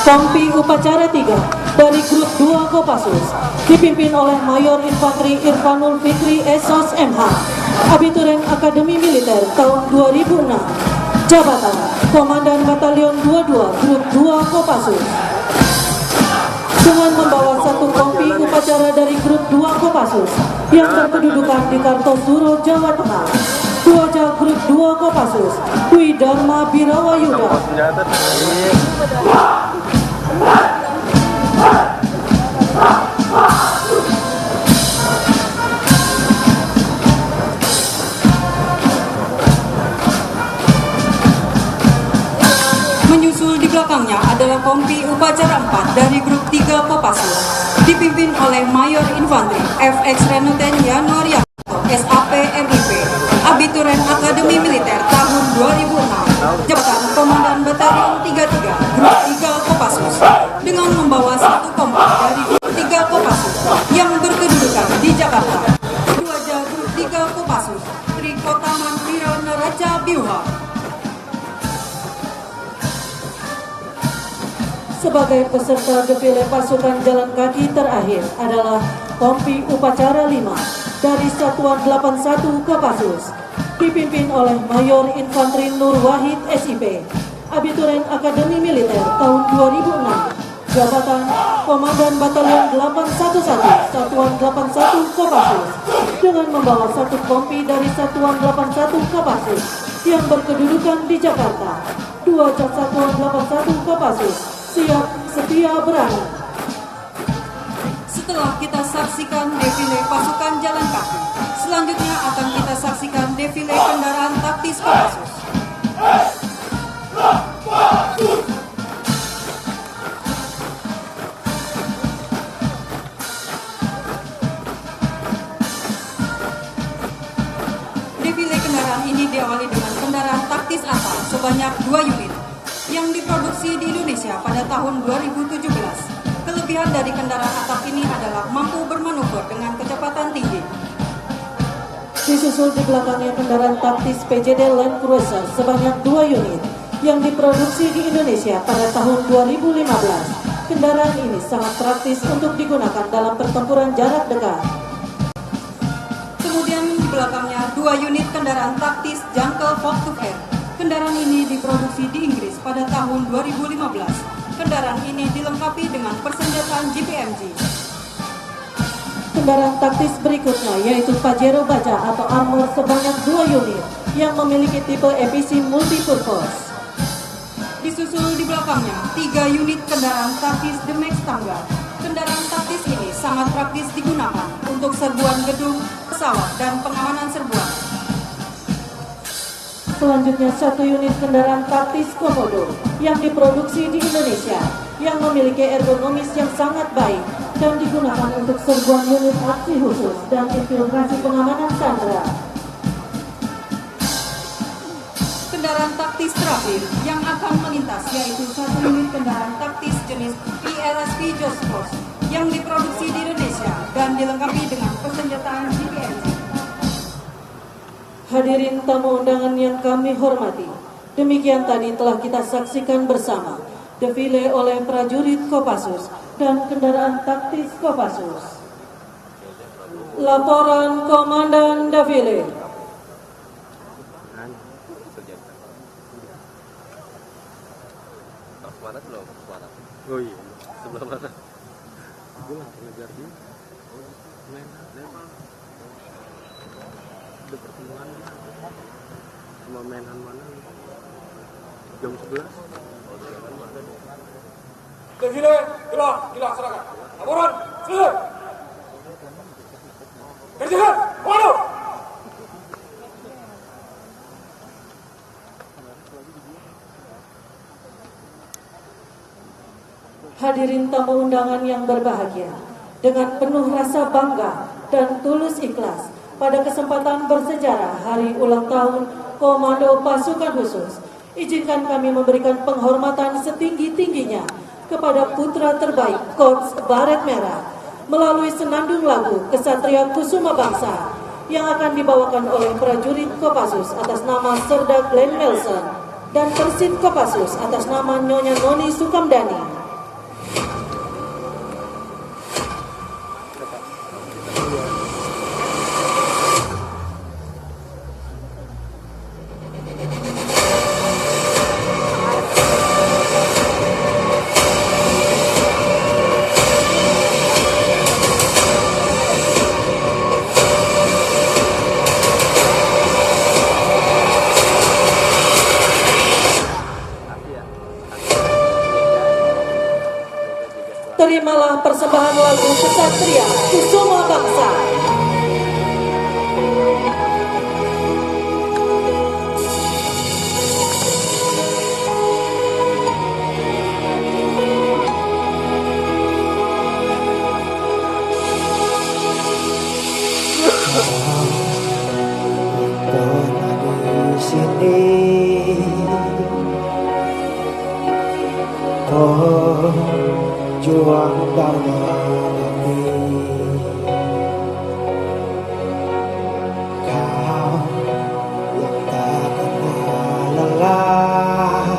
Kompi Upacara 3 dari Grup 2 Kopassus, dipimpin oleh Mayor Infantri Irfanul Fikri SOS MH, Abituren Akademi Militer tahun 2006, Jabatan Komandan Batalion 22 Grup 2 Kopassus. Dengan membawa satu kompi upacara dari Grup 2 Kopassus yang berkedudukan di Kartosuro, Jawa Tengah, Tuaja Grup 2 Kopassus, Dwi Dharma Birawayuda. Menyusul di belakangnya adalah Kompi Upacara 4 dari Grup 3 Kopassus, dipimpin oleh Mayor Infantri FX Renuten Yanuarianto SAP MIP, Abituren Akademi Militer tahun 2006, Jabatan Komandan Batalion 33 Grup 3 Kopassus, dengan membawa satu kompi dari Grup 3 Kopassus yang berkedudukan di Jakarta. Tuaja Grup 3 Sebagai peserta defile pasukan jalan kaki terakhir adalah Kompi Upacara 5 dari Satuan 81 Kopassus, dipimpin oleh Mayor Infanteri Nur Wahid SIP, Abituren Akademi Militer tahun 2006, jabatan Komandan Batalion 811 Satuan 81 Kopassus, dengan membawa satu kompi dari Satuan 81 Kopassus yang berkedudukan di Jakarta. Dua Satuan 81 Kopassus siap setia berani. Setelah kita saksikan defile pasukan jalan kaki, selanjutnya akan kita saksikan defile kendaraan taktis Kopassus. Defile kendaraan ini diawali dengan kendaraan taktis ATA sebanyak 2 unit yang diproduksi di Indonesia pada tahun 2017. Kelebihan dari kendaraan atap ini adalah mampu bermanuver dengan kecepatan tinggi. Disusul di belakangnya kendaraan taktis PJD Land Cruiser sebanyak 2 unit yang diproduksi di Indonesia pada tahun 2015. Kendaraan ini sangat praktis untuk digunakan dalam pertempuran jarak dekat. Kemudian di belakangnya 2 unit kendaraan taktis Jungle Fog to Air. Kendaraan ini diproduksi di Inggris pada tahun 2015. Kendaraan ini dilengkapi dengan persenjataan GPMG. Kendaraan taktis berikutnya yaitu Pajero Baja atau Armor sebanyak 2 unit yang memiliki tipe EPC multipurpose. Disusul di belakangnya 3 unit kendaraan taktis Demex Tangga. Kendaraan taktis ini sangat praktis digunakan untuk serbuan gedung, pesawat, dan pengamanan serbuan. Selanjutnya 1 unit kendaraan taktis Komodo yang diproduksi di Indonesia yang memiliki ergonomis yang sangat baik dan digunakan untuk serbuan unit aksi khusus dan infiltrasi pengamanan sandera. Kendaraan taktis terakhir yang akan melintas yaitu 1 unit kendaraan taktis jenis PRSP Just Force yang diproduksi di Indonesia dan dilengkapi dengan persenjataan GPMG. Hadirin tamu undangan yang kami hormati, demikian tadi telah kita saksikan bersama defile oleh prajurit Kopassus dan kendaraan taktis Kopassus. Laporan Komandan Defile. Oh iya, sebelah mana? Gue langsung ngejar dia. Main level. Udah pertemuan sama mainan mana? Jam 11. Defile, gila, serahkan. Laporan, selesai. Kerjakan, waduh. Hadirin tamu undangan yang berbahagia, dengan penuh rasa bangga dan tulus ikhlas pada kesempatan bersejarah Hari Ulang Tahun Komando Pasukan Khusus, izinkan kami memberikan penghormatan setinggi-tingginya kepada putra terbaik Korps Baret Merah melalui senandung lagu Kesatria Kusuma Bangsa yang akan dibawakan oleh prajurit Kopassus atas nama Serda Glenn Nelson dan Persib Kopassus atas nama Nyonya Noni Sukamdani. Terimalah persembahan lagu Kesatria Kusuma Bangsa. Di sini, oh juang dalam hati, kau yang tak kenal lelah,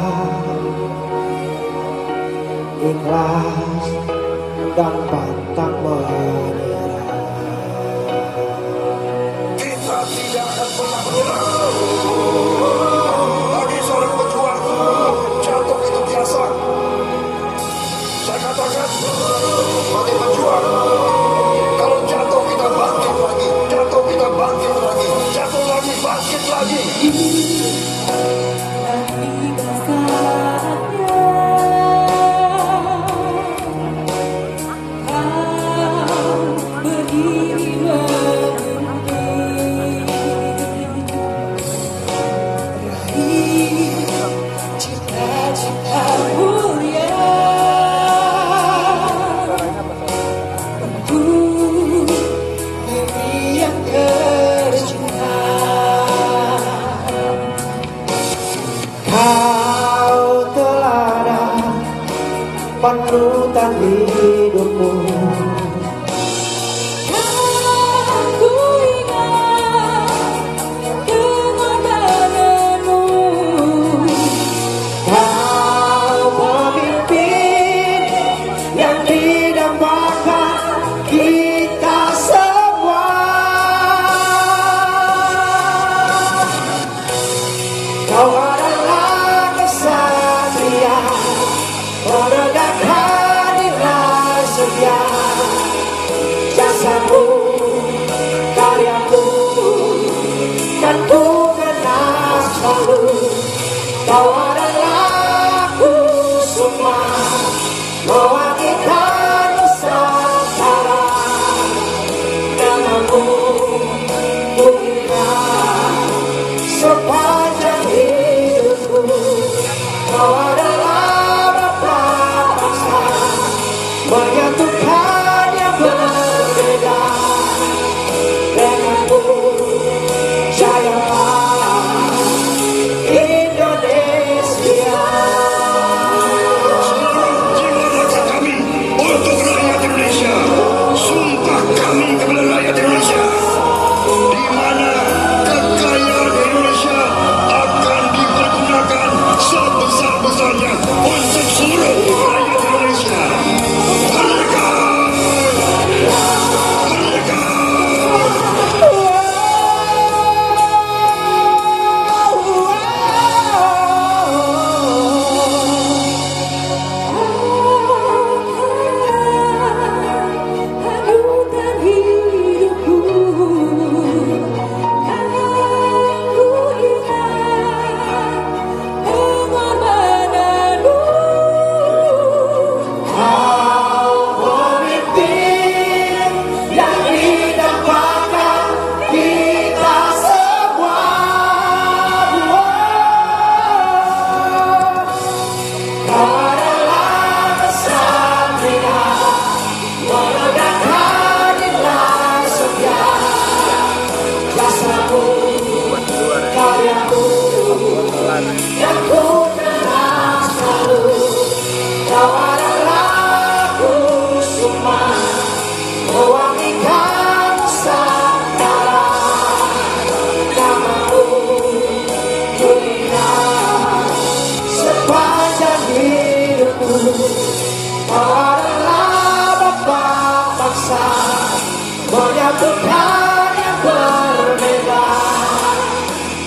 Tuhan yang berbeda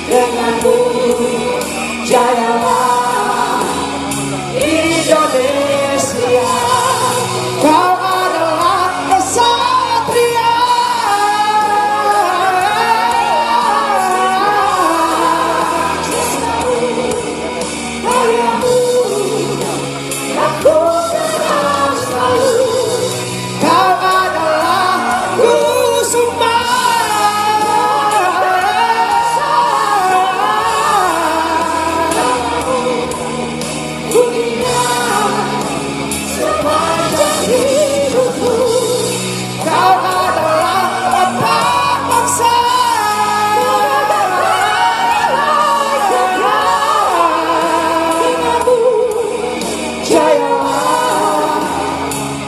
denganmu. Jayalah Indonesia, kau adalah kesatria. Karyamu aku kenal selalu, kau adalah kusuma. Dunia sepanjang hidupku, kau adalah bapak bangsa. Jayalah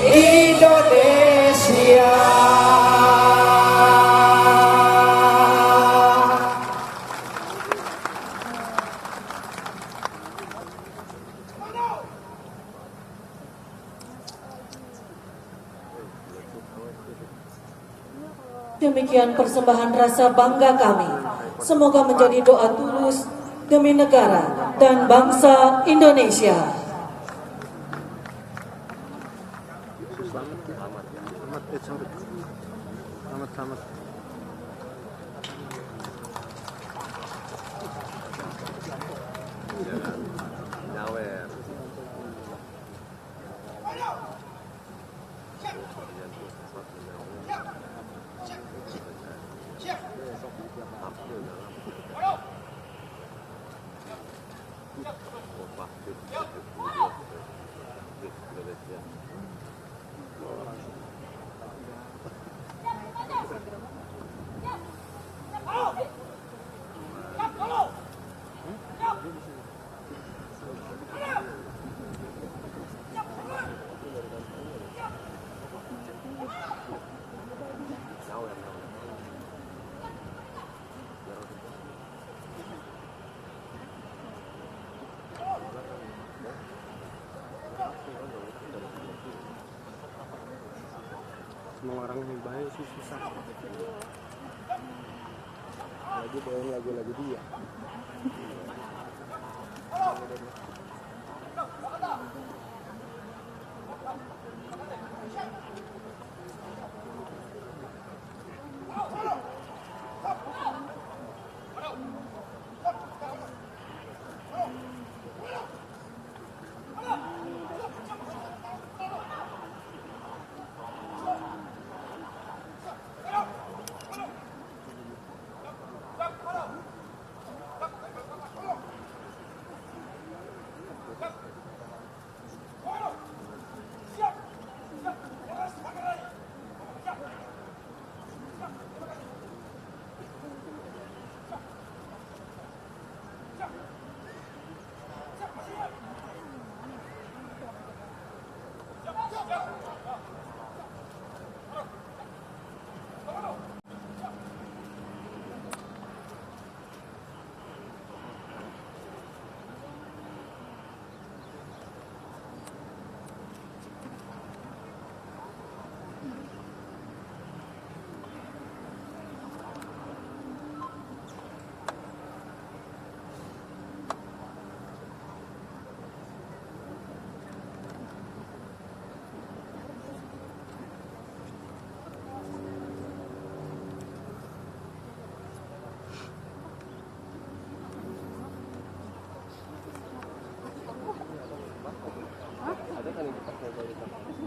Indonesia. Demikian persembahan rasa bangga kami. Semoga menjadi doa tulus demi negara dan bangsa Indonesia. Selamat. Nyawer. Semua orang yang baik sih susah. Lagi bawain lagu-lagu dia.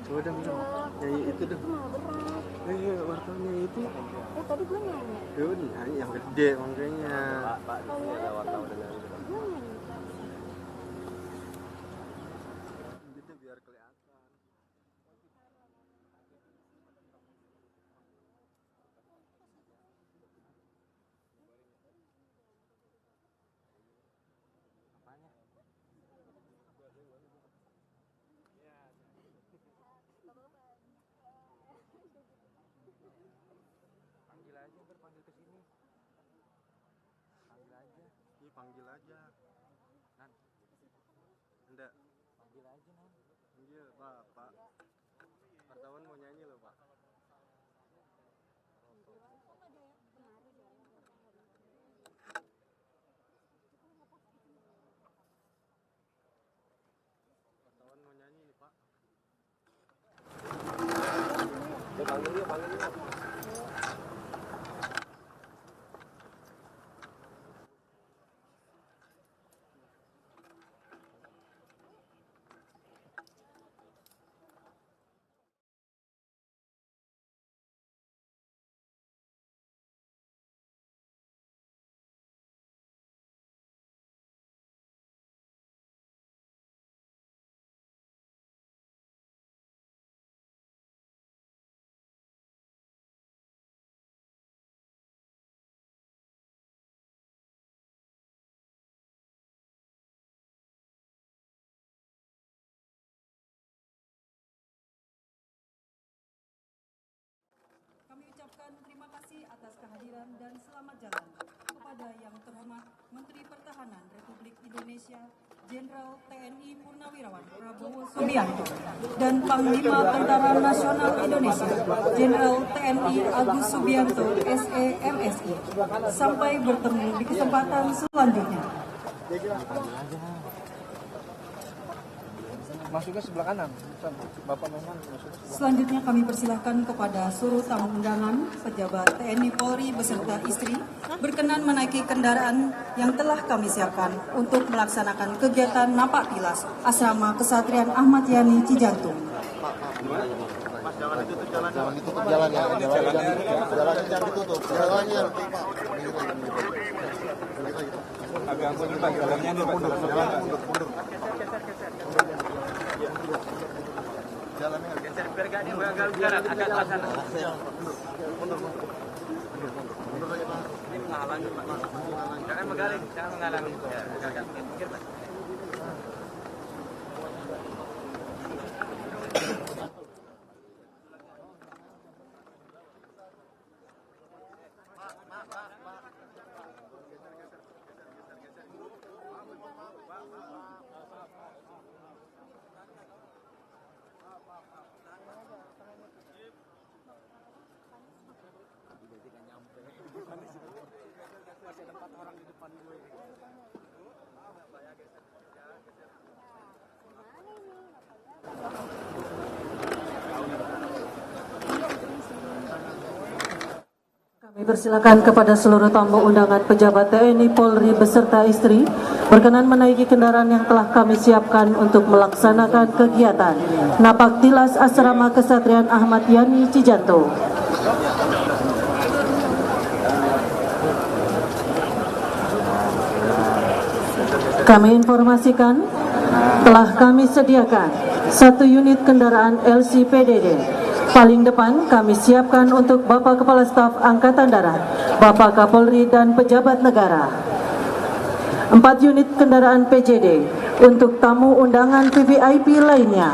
Coba dong, nyanyi itu dong. Wartanya itu. Tadi gue nyanyi. Ya udah nyanyi yang gede makanya. Pak, di sini ada wartawan dengan itu. Gitu biar kelihatan. Panggil aja. Nan. Enggak. Panggil aja, Nan. Panggil, Pak. Wartawan mau nyanyi loh, Pak. Kami ucapkan terima kasih atas kehadiran dan selamat jalan kepada yang terhormat Menteri Pertahanan Republik Indonesia Jenderal TNI Purnawirawan Prabowo Subianto dan Panglima Tentara Nasional Indonesia Jenderal TNI Agus Subianto SE MSI. Sampai bertemu di kesempatan selanjutnya. Masuknya sebelah kanan. Bapak Memang masuk. Selanjutnya kami persilahkan kepada seluruh tamu undangan, pejabat TNI Polri beserta istri berkenan menaiki kendaraan yang telah kami siapkan untuk melaksanakan kegiatan napak tilas Asrama Kesatrian Ahmad Yani Cijantung. Mas, jangan ditutup jalannya. Jangan ditutup jalannya. Jalannya jangan ditutup. Jalannya. Agak mundur, jalannya mundur. Jalannya geser biar agak jarak agak ke sana. Mundur. Mundur saja, Pak. Ini menghalangi, Pak. Jangan menggaling, jangan menghalangi. Ya, agak pinggir, Pak. Kami persilakan kepada seluruh tamu undangan pejabat TNI Polri beserta istri berkenan menaiki kendaraan yang telah kami siapkan untuk melaksanakan kegiatan napak tilas Asrama Kesatrian Ahmad Yani Cijantung. Kami informasikan telah kami sediakan 1 unit kendaraan LCPDD. Paling depan kami siapkan untuk Bapak Kepala Staf Angkatan Darat, Bapak Kapolri dan pejabat negara. 4 unit kendaraan PJD untuk tamu undangan VVIP lainnya.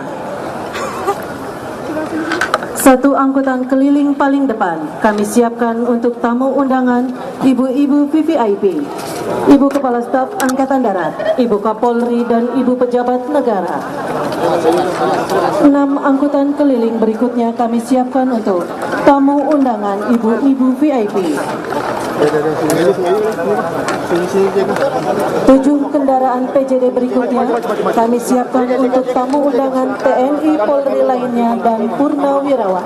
1 angkutan keliling paling depan kami siapkan untuk tamu undangan ibu-ibu VVIP, Ibu Kepala Staf Angkatan Darat, Ibu Kapolri dan Ibu pejabat negara. 6 angkutan keliling berikutnya kami siapkan untuk tamu undangan ibu-ibu VIP. 7 kendaraan PJD berikutnya kami siapkan untuk tamu undangan TNI Polri lainnya dan Purnawirawan.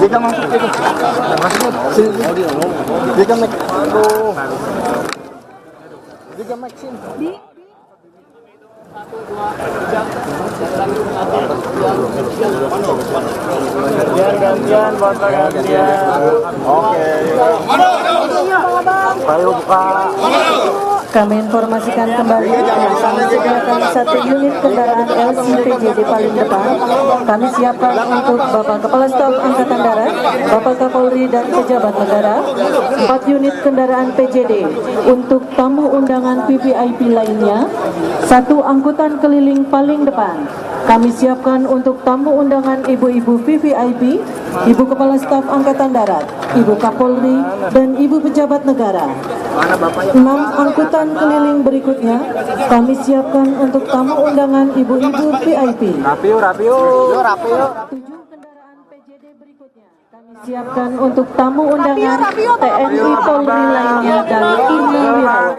Jika masuk itu. Jika make. Jika make sini. Biar gantian, bapak gantian. Oke. Ayo buka. Kami informasikan kembali kami sediakan 1 unit kendaraan LCPJD paling depan kami siapkan untuk Bapak Kepala Staf Angkatan Darat, Bapak Kapolri dan pejabat negara. 4 unit kendaraan PJD untuk tamu undangan VVIP lainnya. 1 angkutan keliling paling depan kami siapkan untuk tamu undangan ibu-ibu VVIP, Ibu Kepala Staf Angkatan Darat, Ibu Kapolri dan Ibu pejabat negara. 6 angkutan keliling berikutnya kami siapkan untuk tamu undangan ibu-ibu VIP. 7 kendaraan PJD berikutnya kami siapkan untuk tamu undangan TNI Polri lainnya dan Purnawirawan.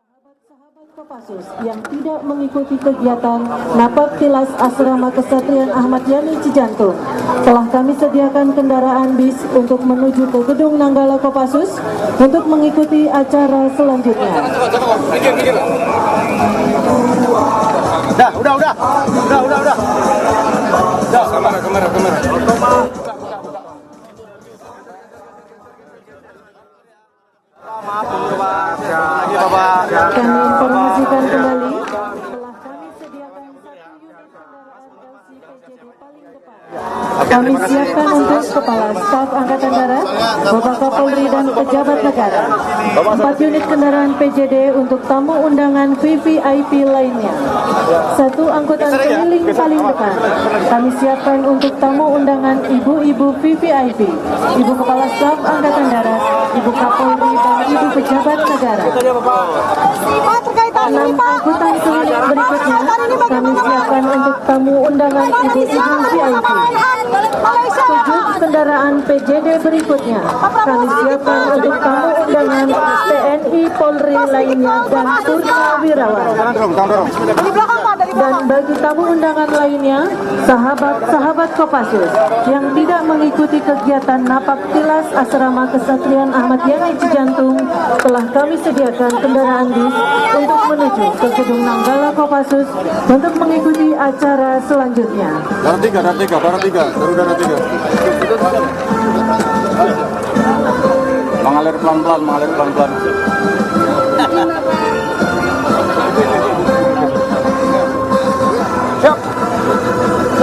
Sahabat-sahabat Kopassus yang tidak mengikuti kegiatan Napak Tilas Asrama Kesatrian Ahmad Yani Cijantung, telah kami sediakan kendaraan bis untuk menuju ke Gedung Nanggala Kopassus untuk mengikuti acara selanjutnya. Udah. Kamera. Kami informasikan kembali, telah kami sediakan 1 unit kendaraan LC PJD paling depan. Kami siapkan untuk Kepala Staf Angkatan Darat, Bapak Kapolri dan pejabat negara. 4 unit kendaraan PJD untuk tamu undangan VVIP lainnya. 1 angkutan keliling paling depan. Kami siapkan untuk tamu undangan ibu-ibu VVIP, Ibu Kepala Staf Angkatan Darat, Ibu Kapolri dan Ibu pejabat negara. 6 angkutan keliling berikutnya kami siapkan untuk tamu undangan ibu-ibu VIP. 7 kendaraan PJD berikutnya kami siapkan untuk tamu undangan TNI Polri lainnya dan Purnawirawan. Dan bagi tamu undangan lainnya, sahabat-sahabat Kopassus yang tidak mengikuti kegiatan Napak Tilas Asrama Kesatrian Ahmad Yani Cijantung, telah kami sediakan kendaraan bis untuk menuju ke Gedung Nanggala Kopassus untuk mengikuti acara selanjutnya. Darat tiga, Garuda 3. Mengalir pelan-pelan. Siap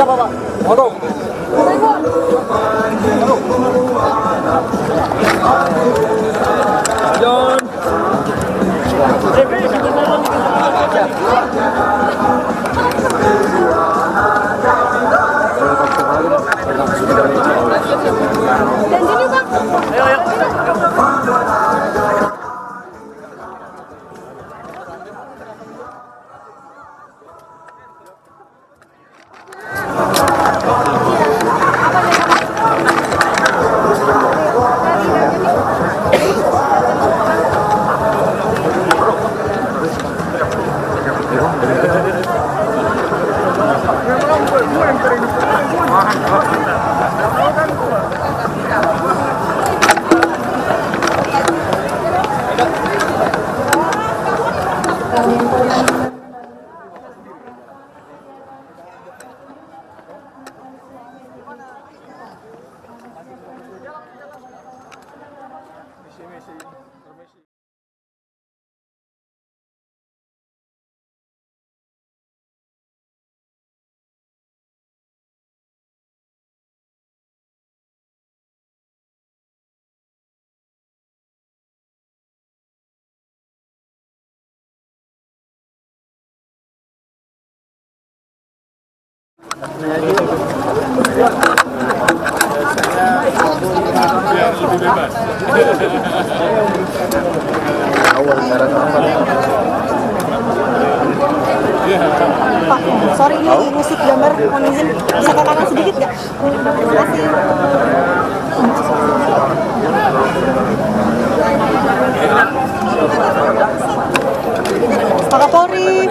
Bapak. Motong. John. Dan sini Bang. Ayo. Pak, sorry ini musik gambar, mohon izin bisa ke kanan sedikit nggak? Terima kasih. Pak Kapolri.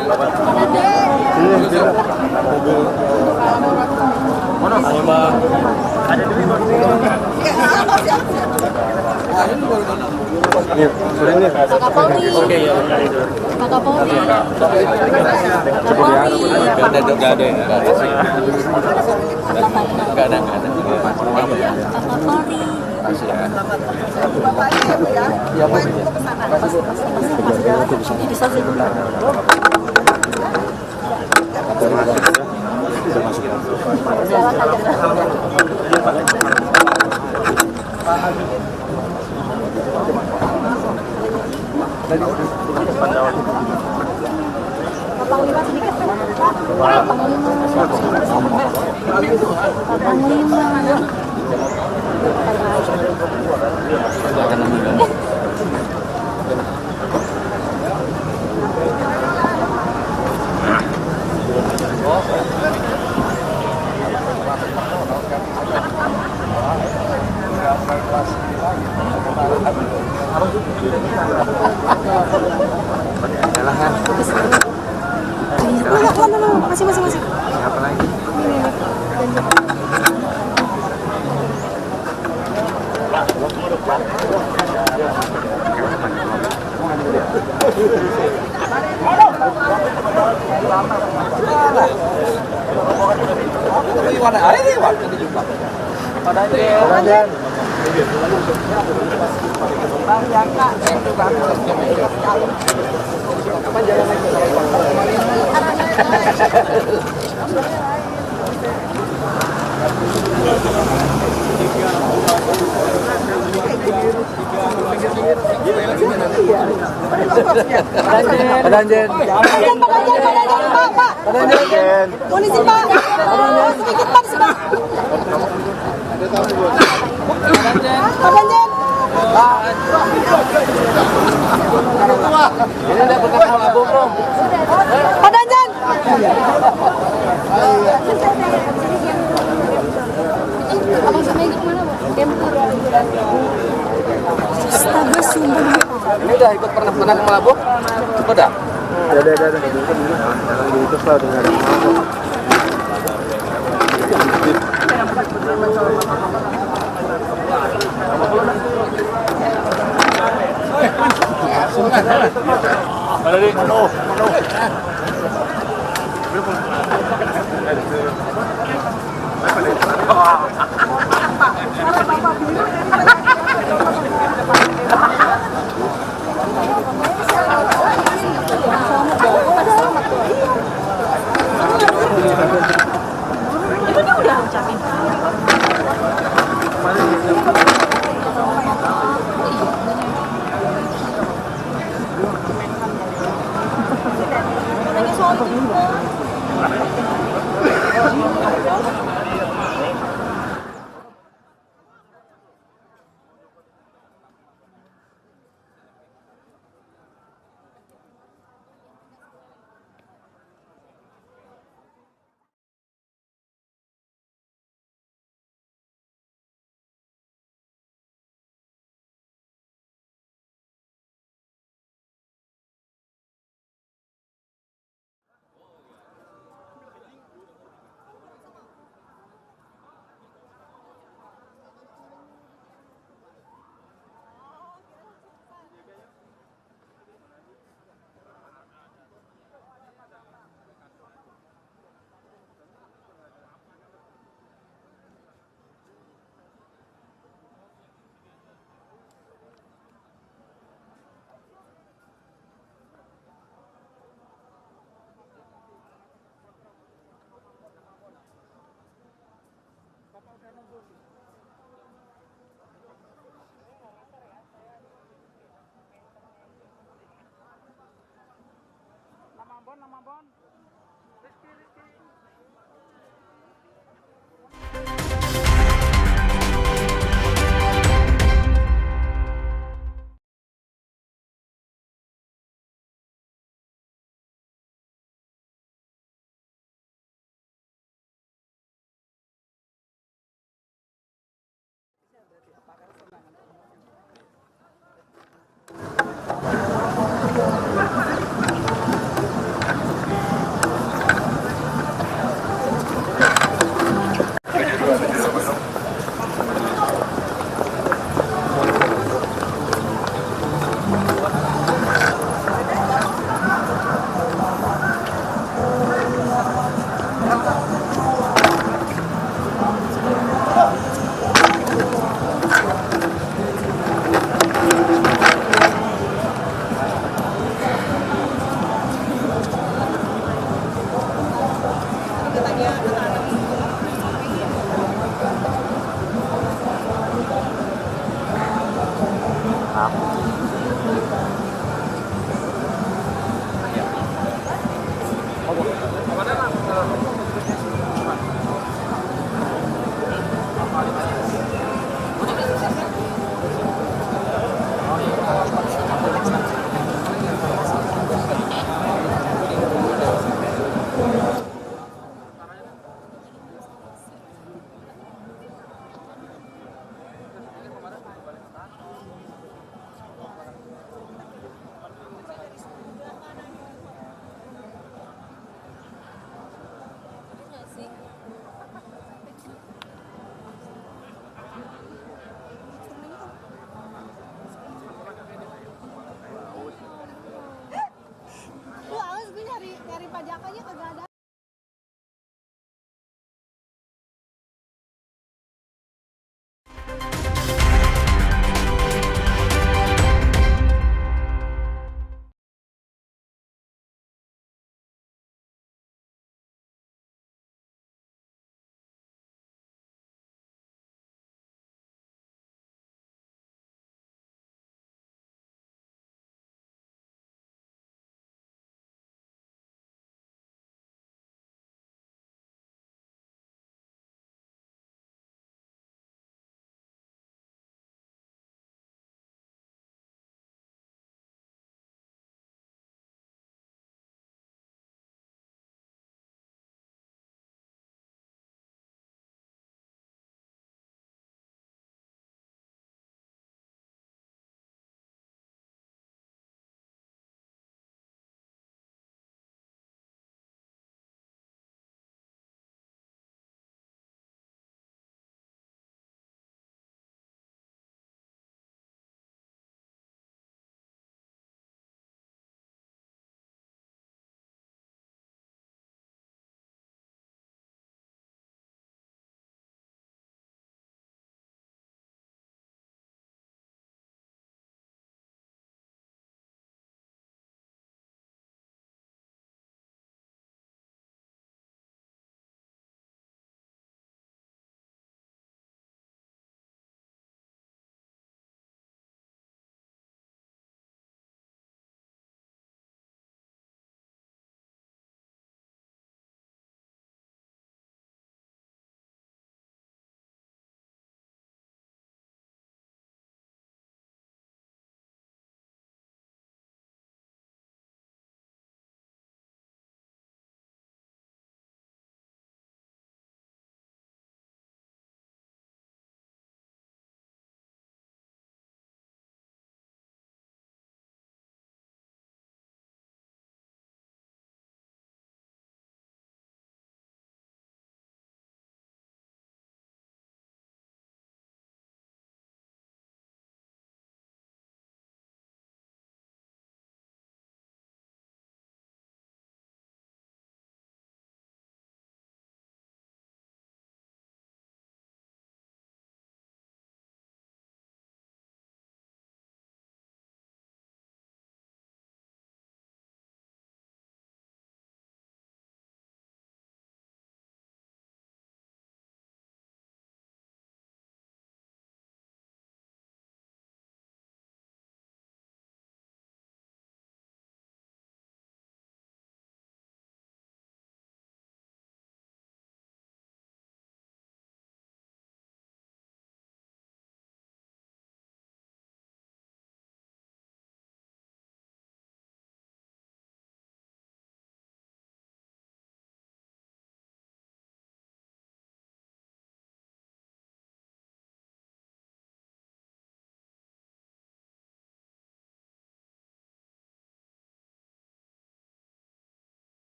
Ini udah ikut pernah ke Malabo? Udah? Udah. Jangan diutus lah dengan ada Malabo. Itu dia udah ucapin.